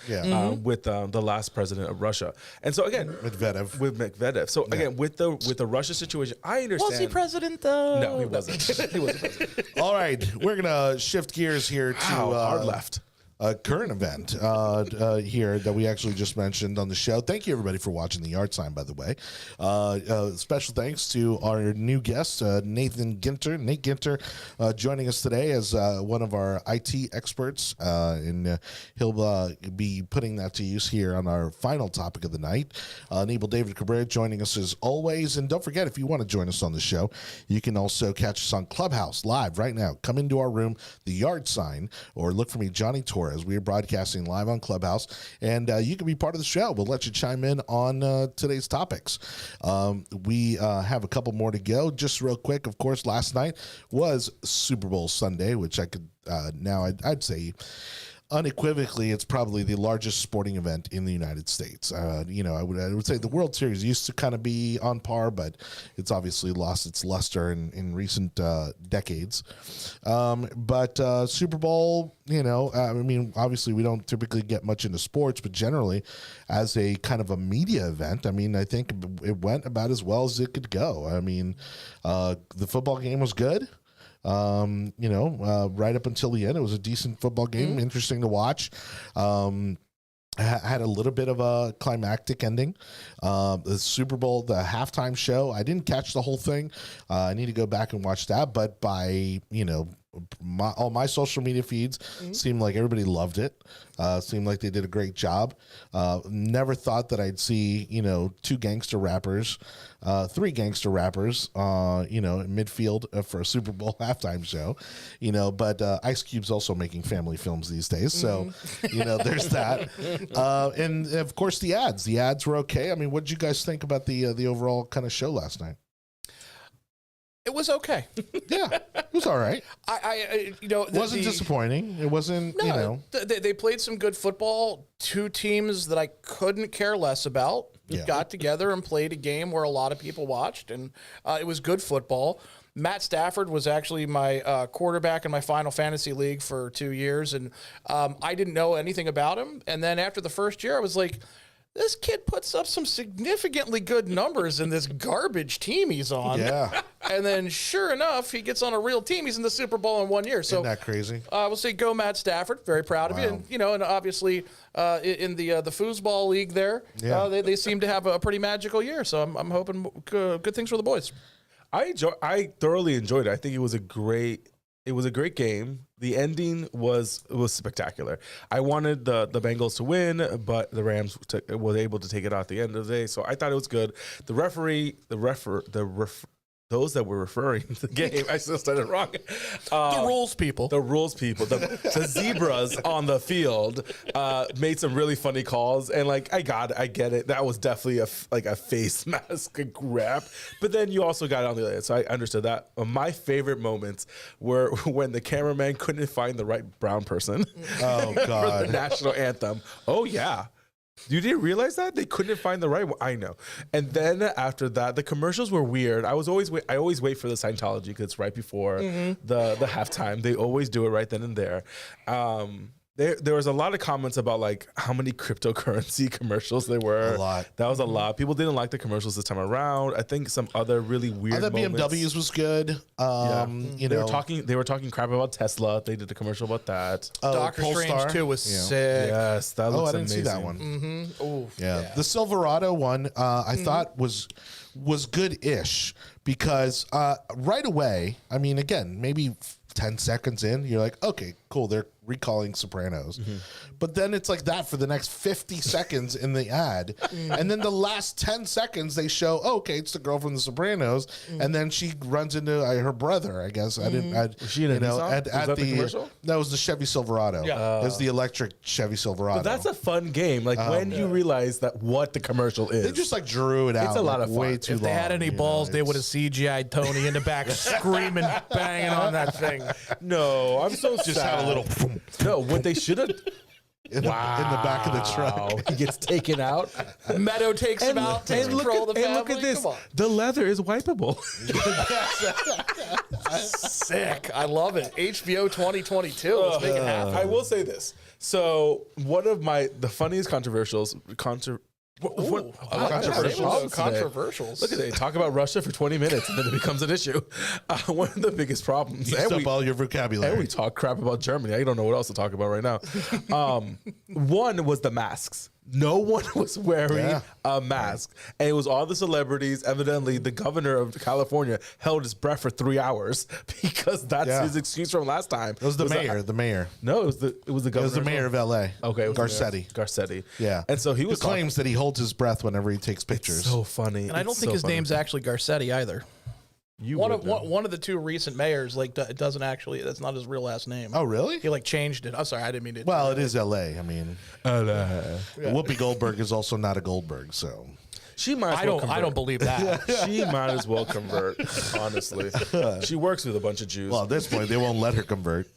with the last president of Russia. And so again, with Medvedev. So again, with the Russia situation, I understand. Was he president though? No, he wasn't. He wasn't president. All right, we're gonna shift gears here to hard left. A current event here that we actually just mentioned on the show. Thank you, everybody, for watching the yard sign, by the way. Special thanks to our new guest, Nate Ginter, joining us today as one of our IT experts. And he'll be putting that to use here on our final topic of the night. Anibal David Cabrera joining us as always. And don't forget, if you want to join us on the show, you can also catch us on Clubhouse live right now. Come into our room, the yard sign, or look for me, Jonny, Torres. We are broadcasting live on Clubhouse, and you can be part of the show. We'll let you chime in on today's topics. We have a couple more to go. Just real quick, of course, last night was Super Bowl Sunday, which I could now I'd say unequivocally, it's probably the largest sporting event in the United States. You know, I would say the World Series used to kind of be on par, but it's obviously lost its luster in recent decades. But Super Bowl, you know, I mean, obviously we don't typically get much into sports, but generally as a kind of a media event, I mean, I think it went about as well as it could go. I mean, the football game was good. You know, right up until the end, it was a decent football game, interesting to watch. Had a little bit of a climactic ending. The Super Bowl, the halftime show, I didn't catch the whole thing. I need to go back and watch that, but by, you know, all my social media feeds seemed like everybody loved it. Seemed like they did a great job. Never thought that I'd see, you know, three gangster rappers, you know, in midfield for a Super Bowl halftime show, you know, but Ice Cube's also making family films these days. So, you know, there's that. And of course the ads were okay. I mean, what did you guys think about the overall kind of show last night? It was okay. Yeah, it was all right. You know, it wasn't disappointing. It wasn't, you know. They played some good football. Two teams that I couldn't care less about got together and played a game where a lot of people watched, and it was good football. Matt Stafford was actually my quarterback in my Final Fantasy League for 2 years, and I didn't know anything about him. And then after the first year, I was like, this kid puts up some significantly good numbers in this garbage team he's on. Yeah. And then sure enough, he gets on a real team. He's in the Super Bowl in 1 year. So isn't that crazy? I will say go Matt Stafford. Very proud of you. And, you know, and obviously in the foosball league there, they seem to have a pretty magical year. So I'm hoping good things for the boys. I thoroughly enjoyed it. I think it was a great game. The ending was spectacular. I wanted the Bengals to win, but the Rams were able to take it out at the end of the day. So I thought it was good. Those that were referring to the game, I still said it wrong. The rules people, the zebras on the field made some really funny calls, and like I get it. That was definitely a face mask grab, but then you also got it on the other end, so I understood that. My favorite moments were when the cameraman couldn't find the right brown person. Oh God! For the national anthem. Oh yeah. You didn't realize that? They couldn't find the right one. I know. And then after that, the commercials were weird. I always wait for the Scientology because it's right before the halftime. They always do it right then and there. There was a lot of comments about like how many cryptocurrency commercials there were. A lot. That was a lot. People didn't like the commercials this time around. I think some other really weird moments. BMWs was good. You know, they were talking crap about Tesla. They did a commercial about that. Doctor Strange 2 was sick. Yes, that looks I didn't amazing. see that one. Oh, yeah. The Silverado one I thought was good-ish because right away, I mean, again, maybe 10 seconds in, you're like, okay, cool. They're recalling Sopranos. But then it's like that for the next 50 seconds in the ad. And then the last 10 seconds they show, oh, okay, it's the girl from the Sopranos. And then she runs into her brother, I guess. Was she in a Nissan? at Was that the commercial? That was the Chevy Silverado. Yeah. It was the electric Chevy Silverado. But that's a fun game. Like when you realize that what the commercial is. They just like drew it out. It's a lot of fun. Way too long. If they had any balls, they would have CGI'd Tony in the back screaming, banging on that thing. No, I'm so just sad. had a little No, what they should have. in the back of the truck. He gets taken out. Meadow takes him out, takes control of the family. Look at this. Come on. The leather is wipeable. Sick. I love it. HBO 2022. Let's make it happen. I will say this. So one of the funniest controversials. Controversials. Look at it. Talk about Russia for 20 minutes and then it becomes an issue. One of the biggest problems. Used up all your vocabulary. And we talk crap about Germany. I don't know what else to talk about right now. One was the masks. No one was wearing a mask. And it was all the celebrities. Evidently, the governor of California held his breath for 3 hours because that's his excuse from last time. It was the mayor. No, it was the governor. It was the mayor of L.A. Okay. It was Garcetti. Yeah. And so he was claims that he holds his breath whenever he takes pictures. So funny. And I don't think his name's actually Garcetti either. One of the two recent mayors it doesn't actually. That's not his real last name. Oh, really? He changed it. I'm sorry, I didn't mean to. Well, it is L.A. I mean, Whoopi Goldberg is also not a Goldberg, so she might. As well convert. I don't believe that. She might as well convert. Honestly, she works with a bunch of Jews. Well, at this point, they won't let her convert.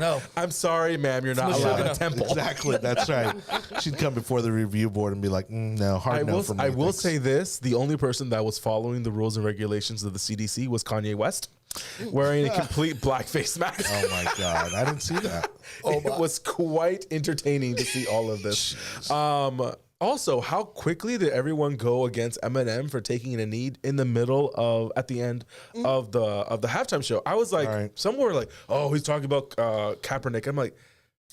No, I'm sorry, ma'am. You're not allowed in a temple. Exactly, that's right. She'd come before the review board and be like, "No, hard no for me." I will say this: the only person that was following the rules and regulations of the CDC was Kanye West, wearing a complete blackface mask. Oh my God, I didn't see that. It was quite entertaining to see all of this. Also, how quickly did everyone go against Eminem for taking a knee in the middle of at the end of the halftime show? I was like, some were like, "Oh, he's talking about Kaepernick." I'm like,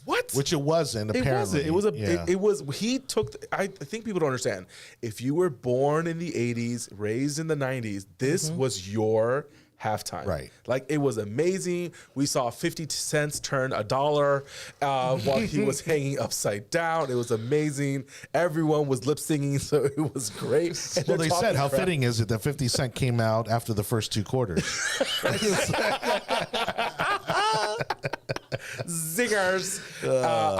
what? Which it wasn't. Apparently, it wasn't. It was. He took. I think people don't understand. If you were born in the '80s, raised in the '90s, this was your halftime. Right. Like it was amazing. We saw 50 cents turn $1 while he was hanging upside down. It was amazing. Everyone was lip singing, so it was great. And well, they said, how fitting is it that 50 Cent came out after the first two quarters? Zingers.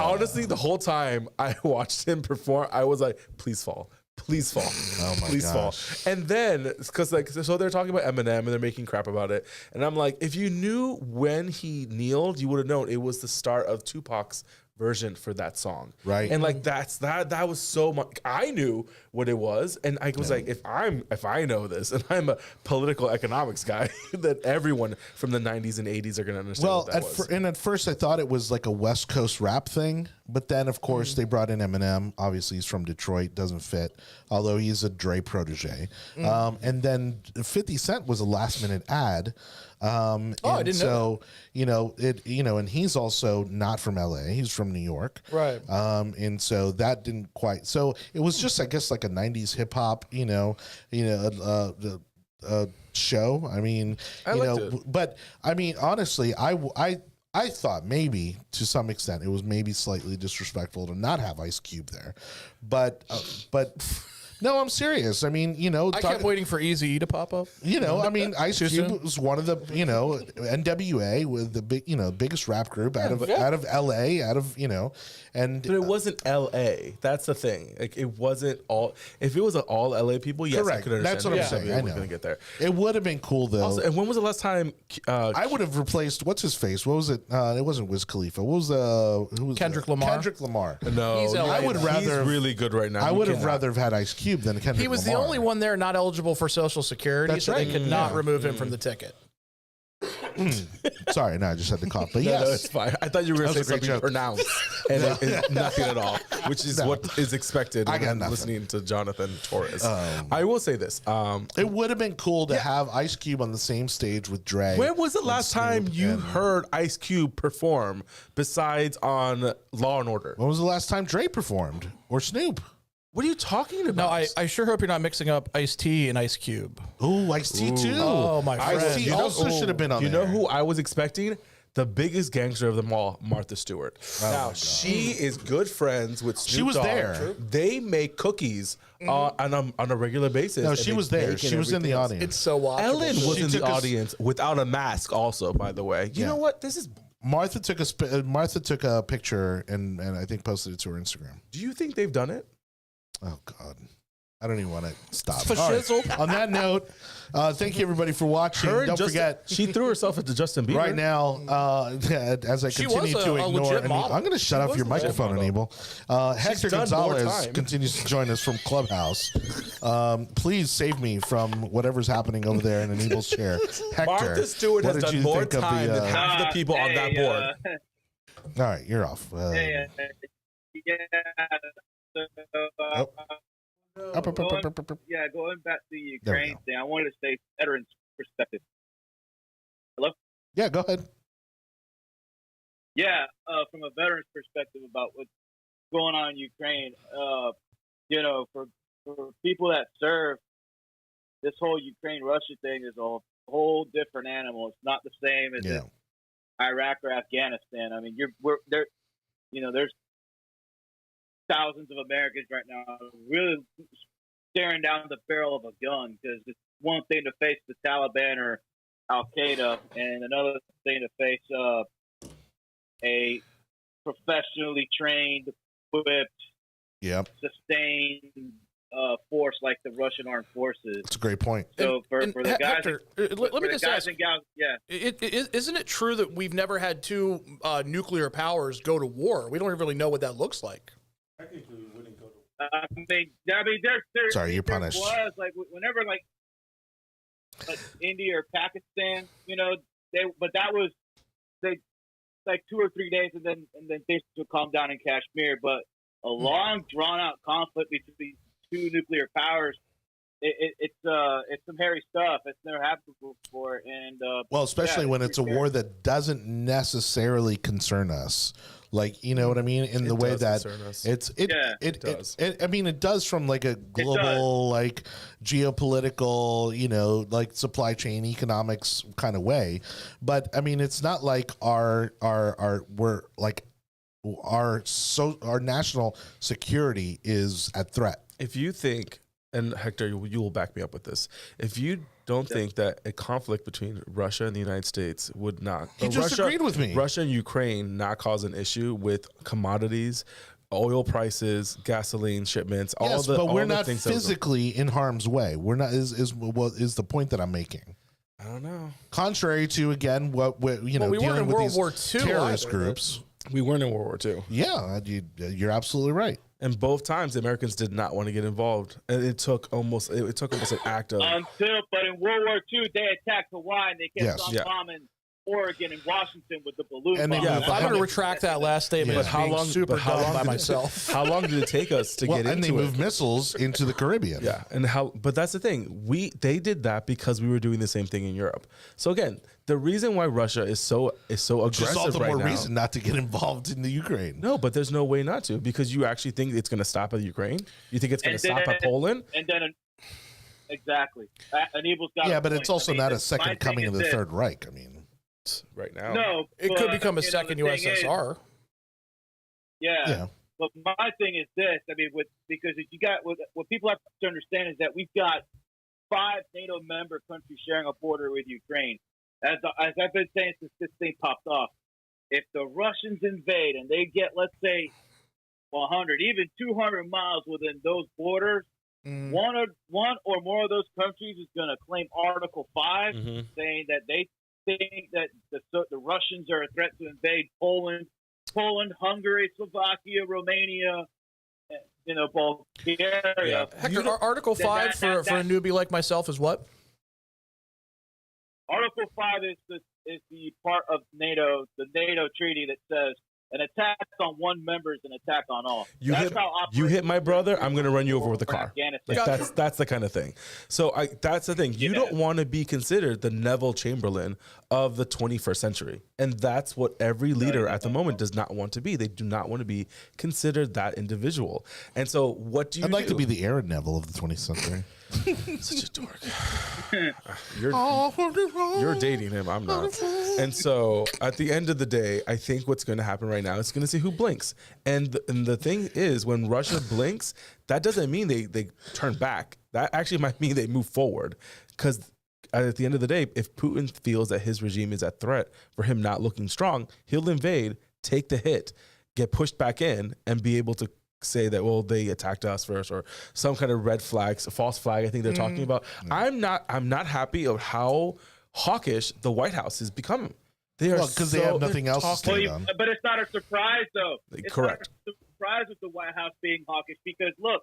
Honestly, the whole time I watched him perform, I was like, please fall. Please fall. Oh my Please gosh. fall. And then, because so they're talking about Eminem and they're making crap about it. And I'm like, if you knew when he kneeled, you would have known it was the start of Tupac's version for that song. Right. And like that was so much. I knew what it was. And I was like, if I know this and I'm a political economics guy, then everyone from the 90s and 80s are going to understand what that was. And at first I thought it was like a West Coast rap thing. But then, of course, they brought in Eminem. Obviously, he's from Detroit. Doesn't fit, although he's a Dre protege. And then 50 Cent was a last-minute ad. I didn't know that. And he's also not from L.A. He's from New York. Right. And so that didn't quite. So it was just, I guess, like a 90s hip-hop, show. I mean, I liked it. But, I mean, honestly, I thought maybe to some extent it was maybe slightly disrespectful to not have Ice Cube there, but no, I'm serious. I mean, I kept waiting for Eazy-E to pop up. I mean, Ice Cube was one of the, NWA with the big, biggest rap group out of LA, and but it wasn't LA. That's the thing. Like it wasn't all. If it was all LA people, yes, correct. I could understand. That's what I'm saying. I know. We're gonna get there. It would have been cool though. Also, and when was the last time I would have replaced what's his face? What was it? It wasn't Wiz Khalifa. What was who was Kendrick Lamar? Kendrick Lamar. No, He's LA. I would rather he's really good right now. I would have rather have had Ice Cube than Kendrick He was Lamar. the only one there not eligible for Social Security, That's so right. they could not remove him from the ticket. Sorry, no, I just had to cough. But No, yes, it's fine. I thought you were going to That say was a great something joke. pronounced and it's nothing at all, which is what is expected I when got I'm nothing. listening to Jonathan Torres. I will say this. it would have been cool to have Ice Cube on the same stage with Dre. When was the last time you heard Ice Cube perform besides on Law and Order? When was the last time Dre performed or Snoop? What are you talking No, about? I sure hope you're not mixing up Ice-T and Ice Cube. Ooh, Ice-T too. Oh, my friend. Ice-T also should have been on You there. know who I was expecting? the biggest gangster of them all, Martha Stewart. Now, she is good friends with Snoop She was Dogg. there. They make cookies on a regular basis. No, and she they was there. bake She and was in the everything else. audience. It's so watchable. Ellen was She in the took us- audience without a mask also, by the way. You know what? This is... Martha took a picture and I think posted it to her Instagram. Do you think they've done it? Oh God, I don't even want to stop. For All right. shizzle. On that note, thank you everybody for watching. Her and Don't Justin- forget. she threw herself into Justin Bieber. Right now, as I She continue was to a ignore, legit model. I'm going to shut off your was a legit microphone, model. Anibal. Hector done more Gonzalez time. continues to join us from Clubhouse. Please save me from whatever's happening over there in Anibal's chair. Hector, Martha Stewart what has did done you more think of time the, than half the people on that board. all right, you're off. Yeah. Oh. Up. Going back to the There we Ukraine go. thing, I wanted to say veterans' perspective. Yeah, go ahead. Yeah, from a veteran's perspective about what's going on in Ukraine, for people that serve, this whole Ukraine-Russia thing is a whole different animal. It's not the same as Yeah. Iraq or Afghanistan. I mean, there's thousands of Americans right now really staring down the barrel of a gun because it's one thing to face the Taliban or Al Qaeda, and another thing to face a professionally trained, equipped, Yep, sustained force like the Russian armed forces. that's a great point. So for the guys, Hector, let me just ask. and gals, yeah. Isn't it true that we've never had two nuclear powers go to war? We don't really know what that looks like. Technically, we wouldn't go to... I mean, there's Sorry, you're there punished. Was like whenever like India or Pakistan, that was like 2 or 3 days, and then things would calm down in Kashmir. But a long, drawn out conflict between two nuclear powers, it's some hairy stuff. It's never happened before, and Well, especially when it's a war that doesn't necessarily concern us. Like, you know what I mean? In the way that concern us. it does. I mean, it does from like a global, like geopolitical, like supply chain economics kind of way. But I mean, it's not like our national security is at threat. If you think, and Hector, you will back me up with this, if you don't think that a conflict between Russia and the United States would not... He just agreed with me. Russia and Ukraine not cause an issue with commodities, oil prices, gasoline shipments, Yes, all but we're the not things physically in harm's way. We're not is the point that I'm making. I don't know. Contrary to again what we dealing weren't in with World these War II terrorist either. groups. We weren't in World War II. Yeah, you're absolutely right. And both times, the Americans did not want to get involved. And it took almost an act of... but in World War II, they attacked Hawaii and they kept Yes. on Yeah. bombing Oregon and Washington with the balloon And they bombs. moved I'm going to retract that last statement. Yeah. As being super dumb by myself. How long did it take us to get And into they it? moved missiles into the Caribbean. Yeah, but that's the thing. They did that because we were doing the same thing in Europe. So again, the reason why Russia is so Just all aggressive the right more now. reason not to get involved in the Ukraine. No, but there's no way not to, because you actually think it's going to stop at Ukraine. You think it's going to stop at Poland? And then, exactly. Anibal's got Yeah, a but point. it's also I mean, not a my second thing coming is of the this. Third Reich. I mean, Right now, No, It could but, become a the second thing is- USSR. yeah. But my thing is this. I mean, because if you got what people have to understand is that we've got 5 NATO member countries sharing a border with Ukraine. As I've been saying since this thing popped off, if the Russians invade and they get, let's say, 100, even 200 miles within those borders, one or more of those countries is going to claim Article 5, saying that they think that the Russians are a threat to invade Poland, Hungary, Slovakia, Romania, Bulgaria. Yeah. Hector, Article 5 for a newbie like myself is what? Article 5 is the part of NATO, the NATO treaty that says an attack on one member is an attack on all. You hit my brother, I'm going to run you over with a car. Like, that's the kind of thing. So that's the thing. You don't want to be considered the Neville Chamberlain of the 21st century. And that's what every leader at the moment does not want to be. They do not want to be considered that individual. And so what do you I'd like do? to be the Aaron Neville of the 20th century. Such a dork. You're dating him. I'm not. And so at the end of the day, I think what's going to happen right now is going to see who blinks. And the thing is, when Russia blinks, that doesn't mean they turn back. That actually might mean they move forward. Because at the end of the day, if Putin feels that his regime is at threat for him not looking strong, he'll invade, take the hit, get pushed back in, and be able to say that, well, they attacked us first, or some kind of red flags, a false flag. I think they're talking about. I'm not happy of how hawkish the White House has become. They are because they have nothing else to stand on. But it's not a surprise, though. It's correct. not a surprise with the White House being hawkish because look,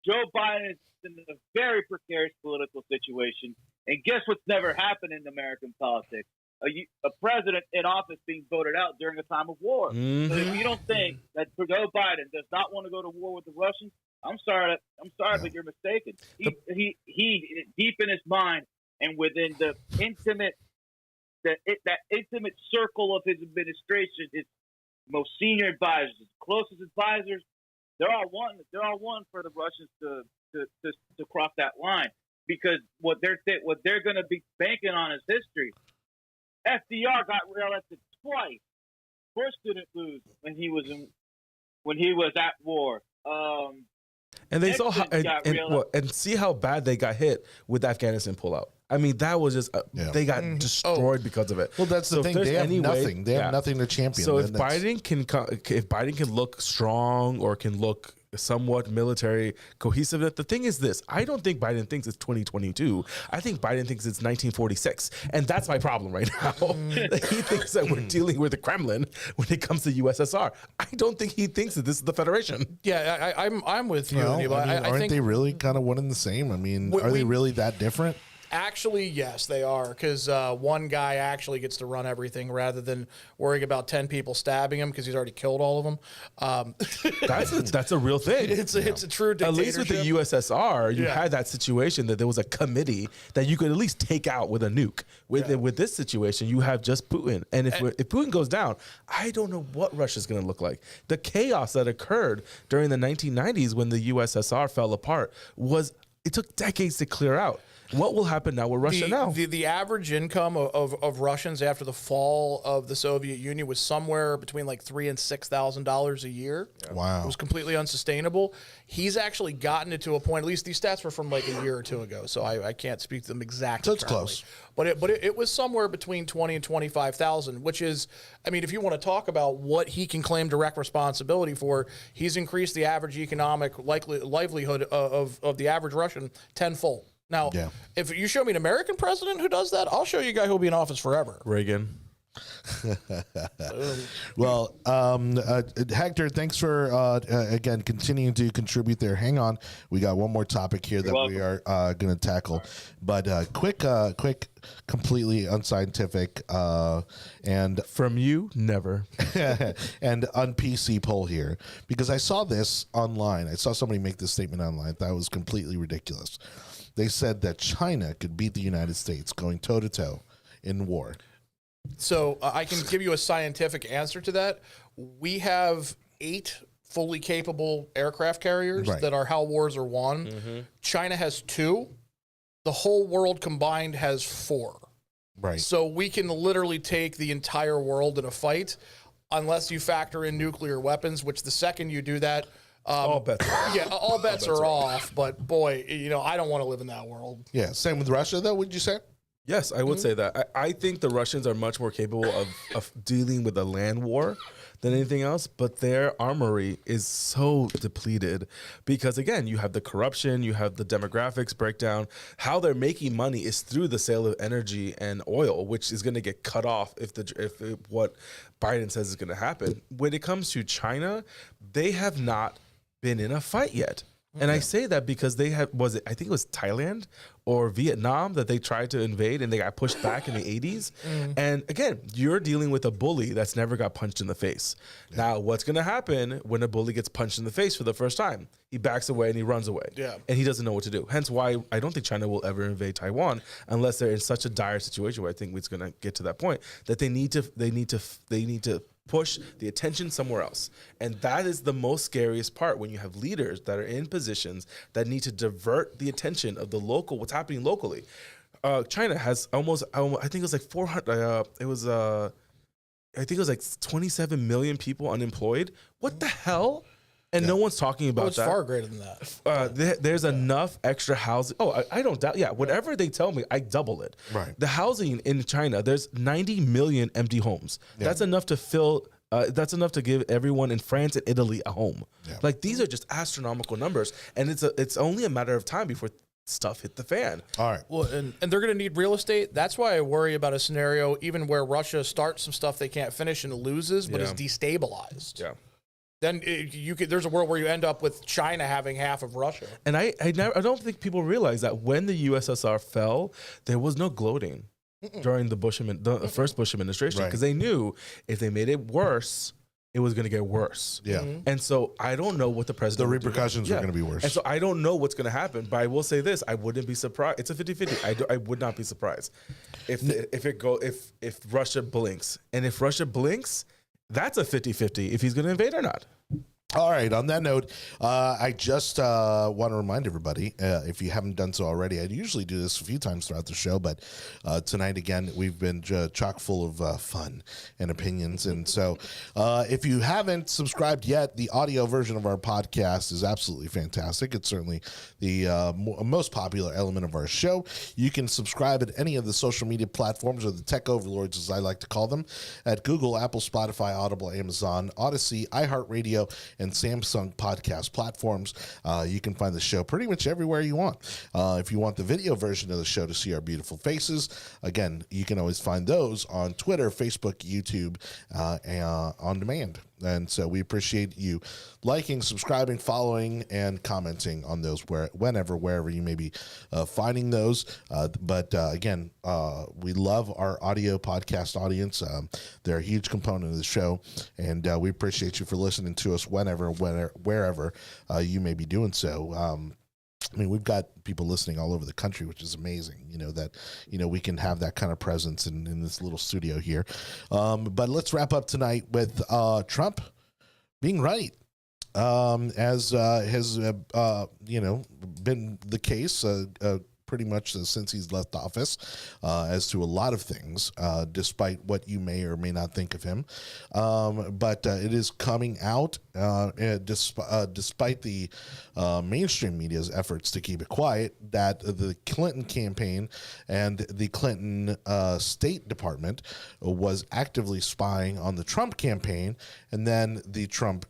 Joe Biden is in a very precarious political situation, and guess what's never happened in American politics? A president in office being voted out during a time of war. Mm-hmm. So if you don't think that Joe Biden does not want to go to war with the Russians, I'm sorry, but you're mistaken. He deep in his mind and within the intimate that intimate circle of his administration, his most senior advisors, his closest advisors, they're all one for the Russians to cross that line, because what they're going to be banking on is history. FDR got reelected twice. Bush didn't lose when he was at war. And they saw how, and see how bad they got hit with the Afghanistan pullout. I mean, that was just they got destroyed because of it. Well, that's the thing. They have nothing. They have nothing to champion. So if Biden can look strong or can look somewhat military cohesive, the thing is this: I don't think Biden thinks it's 2022. I think Biden thinks it's 1946, and that's my problem right now. He thinks that we're dealing with the Kremlin when it comes to USSR. I don't think he thinks that this is the Federation. Yeah, I'm with you. Well, I think they really kind of one and the same? I mean, are they really that different? Actually, yes, they are, because one guy actually gets to run everything rather than worrying about 10 people stabbing him because he's already killed all of them. That's a real thing. It's a true dictatorship. At least with the USSR, you had that situation that there was a committee that you could at least take out with a nuke. With this situation, you have just Putin. And if Putin goes down, I don't know what Russia's going to look like. The chaos that occurred during the 1990s when the USSR fell apart it took decades to clear out. What will happen now with Russia now? The average income of Russians after the fall of the Soviet Union was somewhere between like $3,000 and $6,000 a year. Wow. It was completely unsustainable. He's actually gotten it to a point, at least these stats were from like a year or two ago, so I can't speak to them exactly. So it's close. But it was somewhere between 20 and 25,000, which is, I mean, if you want to talk about what he can claim direct responsibility for, he's increased the average economic livelihood of the average Russian tenfold. Now, if you show me an American president who does that, I'll show you a guy who'll be in office forever. Reagan. Well, Hector, thanks for again continuing to contribute there. Hang on, we got one more topic here that we are going to tackle, but quick, completely unscientific and from you, never and un-PC poll here, because I saw this online. I saw somebody make this statement online that was completely ridiculous. They said that China could beat the United States going toe-to-toe in war. So I can give you a scientific answer to that. We have 8 fully capable aircraft carriers that are how wars are won. Mm-hmm. China has 2. The whole world combined has 4. Right. So we can literally take the entire world in a fight, unless you factor in nuclear weapons, which the second you do that, all bets are off. Yeah, all bets are off. But boy, I don't want to live in that world. Yeah, same with Russia, though, would you say? Yes, I would say that. I think the Russians are much more capable of dealing with a land war than anything else, but their armory is so depleted because, again, you have the corruption, you have the demographics breakdown. How they're making money is through the sale of energy and oil, which is going to get cut off if what Biden says is going to happen. When it comes to China, they have not been in a fight yet. And I say that because they have, I think it was Thailand or Vietnam that they tried to invade and they got pushed back in the 80s. And again, you're dealing with a bully that's never got punched in the face. Now, what's going to happen when a bully gets punched in the face for the first time? He backs away and he runs away. And he doesn't know what to do. Hence why I don't think China will ever invade Taiwan unless they're in such a dire situation where I think it's going to get to that point that they need to push the attention somewhere else. And that is the most scariest part when you have leaders that are in positions that need to divert the attention of the local, what's happening locally. China has almost, I think it was like 400, I think it was like 27 million people unemployed. What the hell? And no one's talking about that. It's far greater than that. There's enough extra housing. Oh, I don't doubt. Yeah, whatever they tell me, I double it. Right. The housing in China, there's 90 million empty homes. Yeah. That's enough to fill. That's enough to give everyone in France and Italy a home. Yeah. Like these are just astronomical numbers, and it's only a matter of time before stuff hit the fan. All right. Well, and they're going to need real estate. That's why I worry about a scenario even where Russia starts some stuff they can't finish and loses, but is destabilized. Yeah. Then there's a world where you end up with China having half of Russia. And I don't think people realize that when the USSR fell, there was no gloating during the first Bush administration, because they knew if they made it worse, it was going to get worse. Yeah. And so I don't know what the president. The repercussions are going to be worse. And so I don't know what's going to happen, but I will say this: I wouldn't be surprised. It's a 50-50. I would not be surprised if Russia blinks, and if Russia blinks, that's a 50-50 if he's going to invade or not. All right. On that note, I just want to remind everybody, if you haven't done so already, I usually do this a few times throughout the show, but tonight, again, we've been chock full of fun and opinions. And so if you haven't subscribed yet, the audio version of our podcast is absolutely fantastic. It's certainly the most popular element of our show. You can subscribe at any of the social media platforms, or the tech overlords, as I like to call them, at Google, Apple, Spotify, Audible, Amazon, Odyssey, iHeartRadio, and Samsung podcast platforms. You can find the show pretty much everywhere you want. If you want the video version of the show to see our beautiful faces, again, you can always find those on Twitter, Facebook, YouTube, on demand. And so we appreciate you liking, subscribing, following, and commenting on those wherever you may be finding those. But again, we love our audio podcast audience. They're a huge component of the show, and we appreciate you for listening to us wherever you may be doing so. I mean, we've got people listening all over the country, which is amazing, that we can have that kind of presence in this little studio here. But let's wrap up tonight with Trump being right, as has been the case pretty much since he's left office, as to a lot of things, despite what you may or may not think of him. But it is coming out, despite the mainstream media's efforts to keep it quiet, that the Clinton campaign and the Clinton State Department was actively spying on the Trump campaign, and then the Trump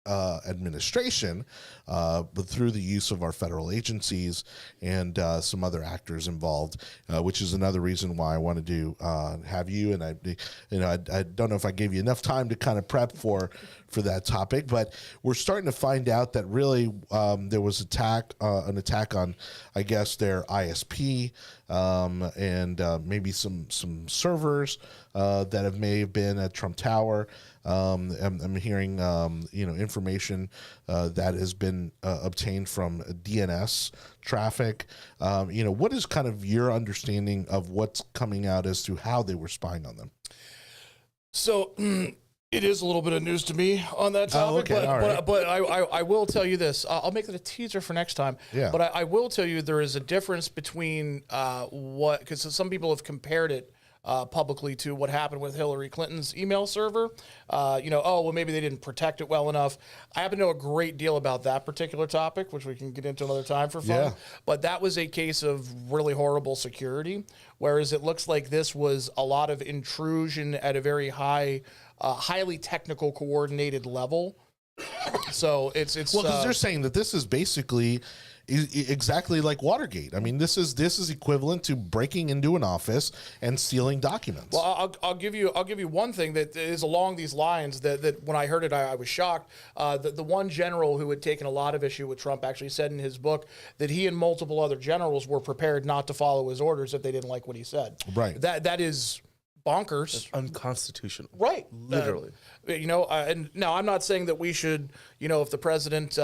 administration, but through the use of our federal agencies and some other actors involved, which is another reason why I wanted to have you. And I don't know if I gave you enough time to kind of prep for that topic, but we're starting to find out that really there was an attack on, I guess, their ISP, and maybe some servers that may have been at Trump Tower. I'm hearing information that has been obtained from DNS traffic. What is kind of your understanding of what's coming out as to how they were spying on them? So it is a little bit of news to me on that topic, but I will tell you this. I'll make it a teaser for next time. Yeah. But I will tell you there is a difference between because some people have compared it publicly to what happened with Hillary Clinton's email server. Maybe they didn't protect it well enough. I happen to know a great deal about that particular topic, which we can get into another time for fun. Yeah. But that was a case of really horrible security, whereas it looks like this was a lot of intrusion at a very highly technical, coordinated level. So it's because they're saying that this is basically exactly like Watergate. I mean, this is equivalent to breaking into an office and stealing documents. Well, I'll give you one thing that is along these lines that when I heard it, I was shocked. The one general who had taken a lot of issue with Trump actually said in his book that he and multiple other generals were prepared not to follow his orders if they didn't like what he said. Right. That is bonkers. It's unconstitutional. Right. Literally. And now I'm not saying that we should, if the president,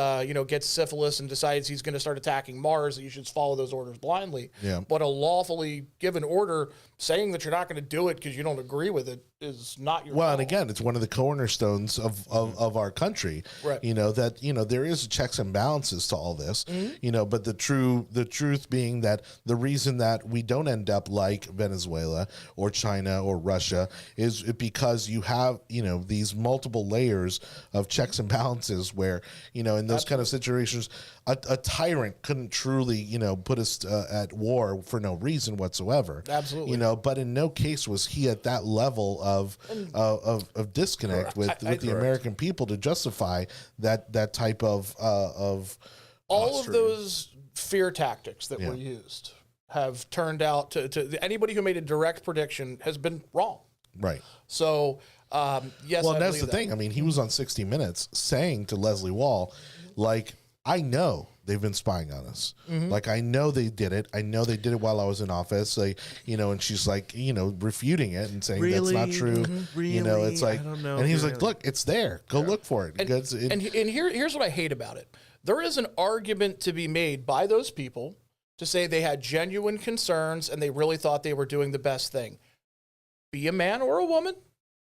gets syphilis and decides he's going to start attacking Mars, you should follow those orders blindly. Yeah. But a lawfully given order saying that you're not going to do it because you don't agree with it is not your Well, call. and again, it's one of the cornerstones of our country. Right. There is checks and balances to all this. But the truth being that the reason that we don't end up like Venezuela or China or Russia is because you have these multiple layers of checks and balances where in those kind of situations a tyrant couldn't truly put us at war for no reason whatsoever. Absolutely. But in no case was he at that level of disconnect with the American people to justify that type of all of those fear tactics that were used have turned out to anybody who made a direct prediction has been wrong. Right. So yes. Well, I that's believe the thing. I mean, he was on 60 Minutes saying to Leslie Wall, like, I know they've been spying on us. Like, I know they did it. I know they did it while I was in office. Like, and she's like, refuting it and saying that's not true. It's like, I don't know, and he's like, look, it's there. Go look for it. And here's what I hate about it. There is an argument to be made by those people to say they had genuine concerns and they really thought they were doing the best thing. Be a man or a woman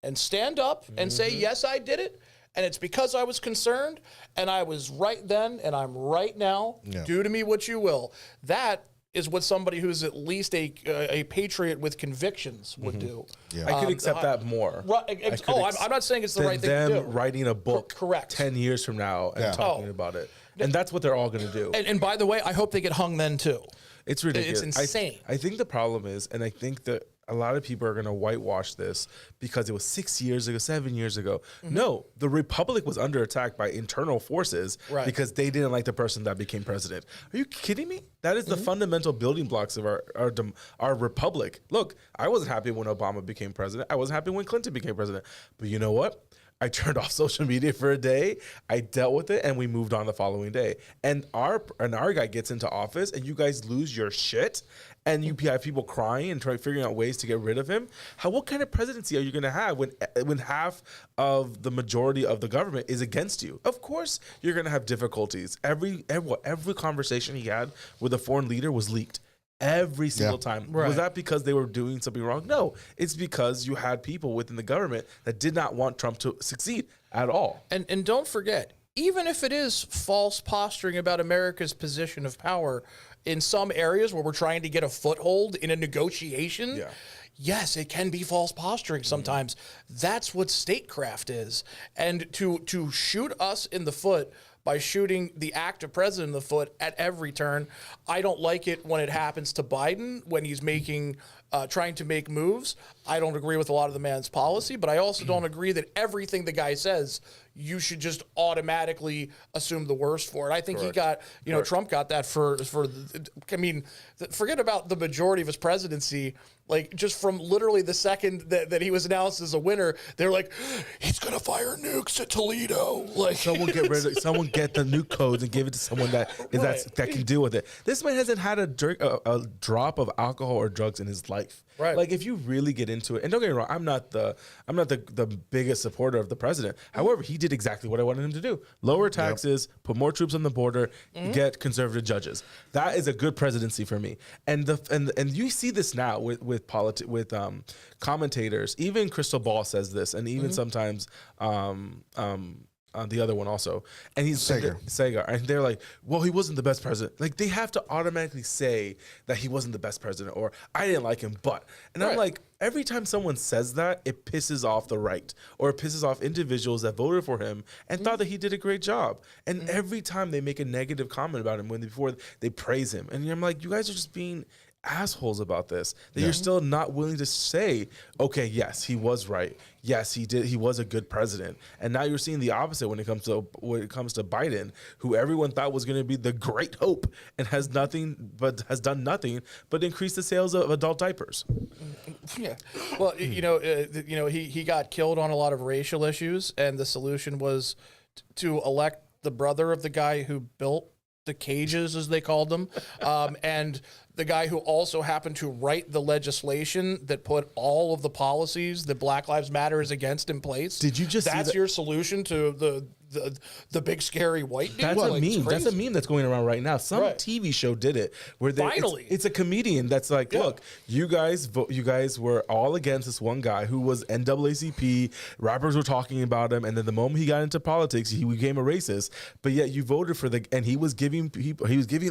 and stand up and say, yes, I did it. And it's because I was concerned and I was right then and I'm right now. Yeah. Do to me what you will. That is what somebody who's at least a patriot with convictions would do. Yeah. I could accept that more. Right, I'm not saying it's the right thing to do. Them writing a book Correct. 10 years from now and talking about it. And that's what they're all going to do. And by the way, I hope they get hung then too. It's ridiculous. It's insane. I think the problem is, and I think that a lot of people are going to whitewash this because it was 6 years ago, 7 years ago. No, the Republic was under attack by internal forces because they didn't like the person that became president. Are you kidding me? That is the fundamental building blocks of our Republic. Look, I wasn't happy when Obama became president. I wasn't happy when Clinton became president. But you know what? I turned off social media for a day. I dealt with it, and we moved on the following day. And our guy gets into office, and you guys lose your shit, and you have people crying and figuring out ways to get rid of him. What kind of presidency are you going to have when half of the majority of the government is against you? Of course, you're going to have difficulties. Every conversation he had with a foreign leader was leaked. Every single time. Right. Was that because they were doing something wrong? No. It's because you had people within the government that did not want Trump to succeed at all. And don't forget, even if it is false posturing about America's position of power in some areas where we're trying to get a foothold in a negotiation, yes, it can be false posturing sometimes. That's what statecraft is. And to shoot us in the foot by shooting the active president in the foot at every turn. I don't like it when it happens to Biden, when he's trying to make moves. I don't agree with a lot of the man's policy, but I also don't agree that everything the guy says, you should just automatically assume the worst for it. I think he got, Trump got that forget about the majority of his presidency. Like, just from literally the second that he was announced as a winner, they're like, he's going to fire nukes at Toledo. Like, someone get the nuke codes and give it to someone that can deal with it. This man hasn't had a drop of alcohol or drugs in his life. Right. Like, if you really get into it, and don't get me wrong, I'm not the biggest supporter of the president. However, he did exactly what I wanted him to do: lower taxes, put more troops on the border, get conservative judges. That is a good presidency for me. And you see this now with commentators. Even Crystal Ball says this, and even sometimes the other one also, and he's Sagar, and they're like, well, he wasn't the best president. Like, they have to automatically say that he wasn't the best president, or I didn't like him, but. And I'm like, every time someone says that, it pisses off the right, or it pisses off individuals that voted for him and thought that he did a great job. And every time they make a negative comment about him before they praise him, and I'm like, you guys are just being assholes about this, that you're still not willing to say, okay, yes, he was right. Yes, he was a good president. And now you're seeing the opposite when it comes to Biden, who everyone thought was going to be the great hope and has done nothing but increase the sales of adult diapers. Yeah. Well, he got killed on a lot of racial issues, and the solution was to elect the brother of the guy who built the cages, as they called them, and the guy who also happened to write the legislation that put all of the policies that Black Lives Matter is against in place. Did you just That's your solution to the big scary white dude. That's a meme. That's a meme that's going around right now. Some TV show did it where it's a comedian that's like, look, you guys were all against this one guy who was NAACP. Rappers were talking about him, and then the moment he got into politics, he became a racist. But yet you voted for and he was giving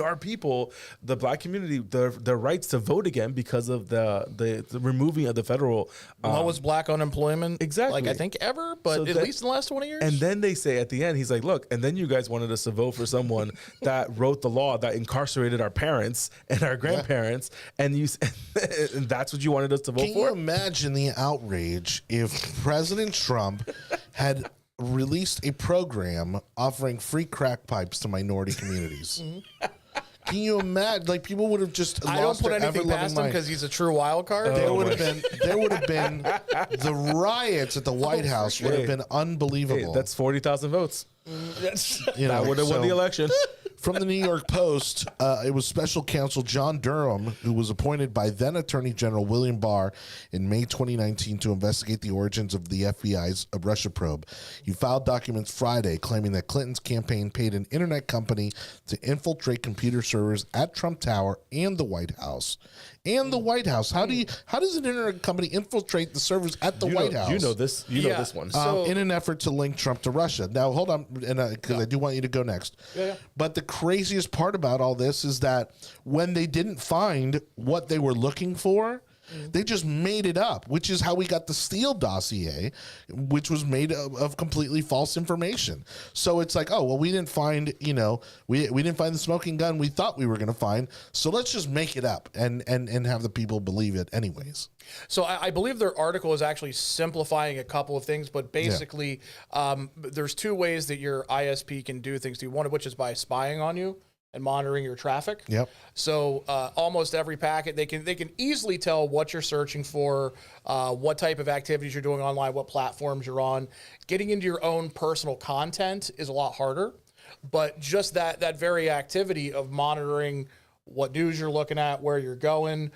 our people, the black community, the rights to vote again because of the removing of the federal lowest black unemployment, exactly, like I think ever, but so at least in the last 20 years. And then they say at the end, he's like, look, and then you guys wanted us to vote for someone that wrote the law that incarcerated our parents and our grandparents, and and that's what you wanted us to vote for? Can you imagine the outrage if President Trump had released a program offering free crack pipes to minority communities? Can you imagine? Like, people would have just I don't put anything past him because he's a true wild card. There would have been the riots at the White House would have been unbelievable. Hey, that's 40,000 votes. That would have won the election. From the New York Post, it was special counsel John Durham, who was appointed by then Attorney General William Barr in May 2019 to investigate the origins of the FBI's Russia probe. He filed documents Friday claiming that Clinton's campaign paid an internet company to infiltrate computer servers at Trump Tower and the White House. How does an internet company infiltrate the servers at the White House? You know this. You know this one. In an effort to link Trump to Russia. Now, hold on, because I do want you to go next. But the craziest part about all this is that when they didn't find what they were looking for, they just made it up, which is how we got the Steele dossier, which was made of completely false information. So it's like, oh, well, we didn't find, we didn't find the smoking gun we thought we were going to find. So let's just make it up and have the people believe it anyways. So I believe their article is actually simplifying a couple of things, but basically there's two ways that your ISP can do things to you, one of which is by spying on you and monitoring your traffic. Yep. So almost every packet, they can easily tell what you're searching for, what type of activities you're doing online, what platforms you're on. Getting into your own personal content is a lot harder, but just that very activity of monitoring what news you're looking at, where you're going,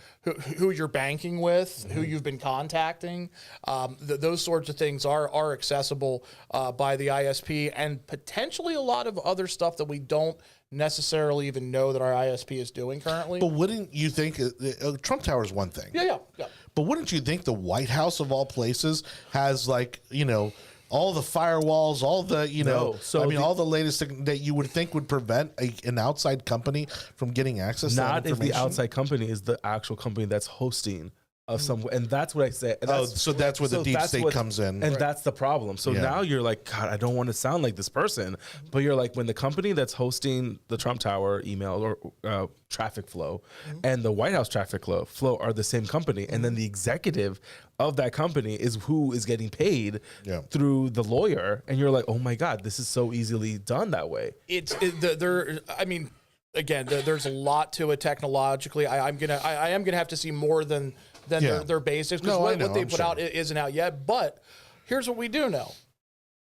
who you're banking with, who you've been contacting. Those sorts of things are accessible by the ISP, and potentially a lot of other stuff that we don't necessarily even know that our ISP is doing currently. But wouldn't you think Trump Tower is one thing? Yeah. But wouldn't you think the White House of all places has all the firewalls, all the, all the latest thing that you would think would prevent an outside company from getting access to that information? Not if the outside company is the actual company that's hosting of some, and that's what I say. So that's where the deep state comes in. And that's the problem. So now you're like, God, I don't want to sound like this person, but you're like, when the company that's hosting the Trump Tower email or traffic flow and the White House traffic flow are the same company, and then the executive of that company is who is getting paid through the lawyer, and you're like, oh my God, this is so easily done that way. Again, there's a lot to it technologically. I am gonna have to see more than their basics, because what they put out isn't out yet. But here's what we do know: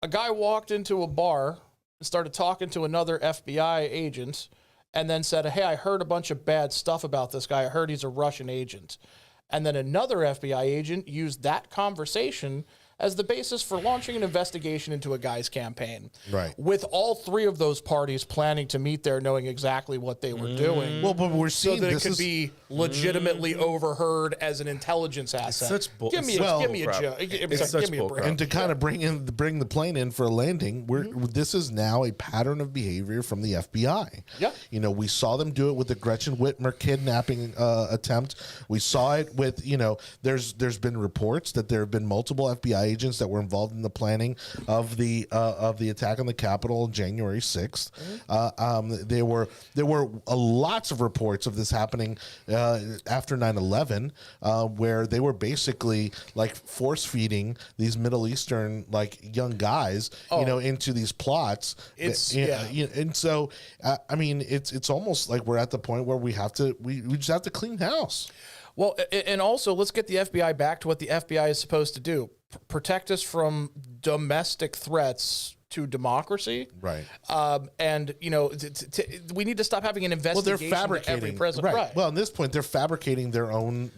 a guy walked into a bar and started talking to another FBI agent, and then said, "Hey, I heard a bunch of bad stuff about this guy. I heard he's a Russian agent." And then another FBI agent used that conversation as the basis for launching an investigation into a guy's campaign. Right. With all three of those parties planning to meet there, knowing exactly what they were doing. Well, but we're seeing so that it could be legitimately overheard as an intelligence asset. It's such give me a break. And to kind of bring the plane in for a landing, this is now a pattern of behavior from the FBI. Yeah. We saw them do it with the Gretchen Whitmer kidnapping attempt. We saw it with, there's been reports that there have been multiple FBI agents that were involved in the planning of the attack on the Capitol on January 6th. There were lots of reports of this happening after 9/11, where they were basically like force feeding these Middle Eastern young guys, into these plots. And so it's almost like we're at the point where we just have to clean house. Well, and also let's get the FBI back to what the FBI is supposed to do. Protect us from domestic threats to democracy. Right. And, you know, we need to stop having an investigation. Well, they're fabricating. Every president. Right. Well, at this point, they're fabricating their own.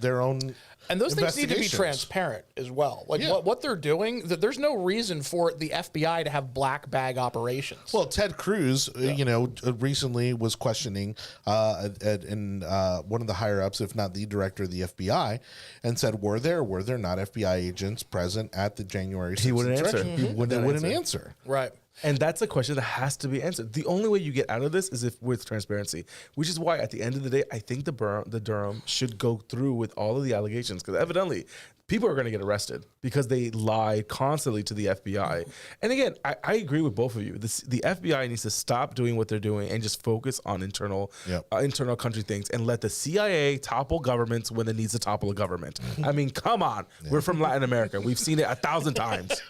And those things need to be transparent as well. Like what they're doing, there's no reason for the FBI to have black bag operations. Well, Ted Cruz, you know, recently was questioning one of the higher ups, if not the director of the FBI, and said, were there not FBI agents present at the January 6th? He wouldn't answer. He wouldn't answer. Right. And that's a question that has to be answered. The only way you get out of this is if with transparency, which is why at the end of the day, I think the Durham should go through with all of the allegations, because evidently people are going to get arrested because they lie constantly to the FBI. And again, I agree with both of you. The FBI needs to stop doing what they're doing and just focus on internal country things and let the CIA topple governments when it needs to topple a government. I mean, come on. We're from Latin America. We've seen it 1,000 times.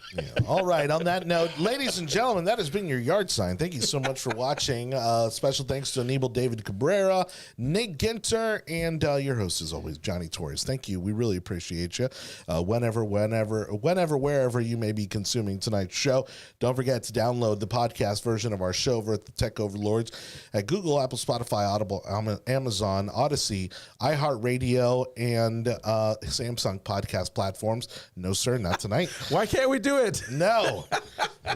All right. On that note, ladies and gentlemen, that has been your yard sign. Thank you so much for watching. Special thanks to Anibal David Cabrera, Nate Ginter, and your host, as always, Jonny Torres. Thank you. We really appreciate you. Whenever, wherever you may be consuming tonight's show. Don't forget to download the podcast version of our show over at the Tech Overlords at Google, Apple, Spotify, Audible, Amazon, Odyssey, iHeartRadio, and Samsung podcast platforms. No, sir, not tonight. Why can't we do it? No.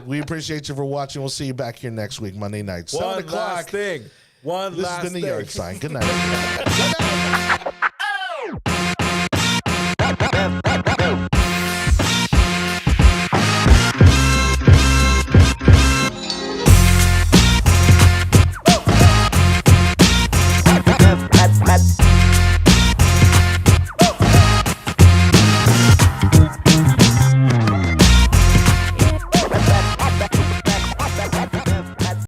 We appreciate you for watching. We'll see you back here next week, Monday night, 7 o'clock. This has been the Yard Sign. Good night.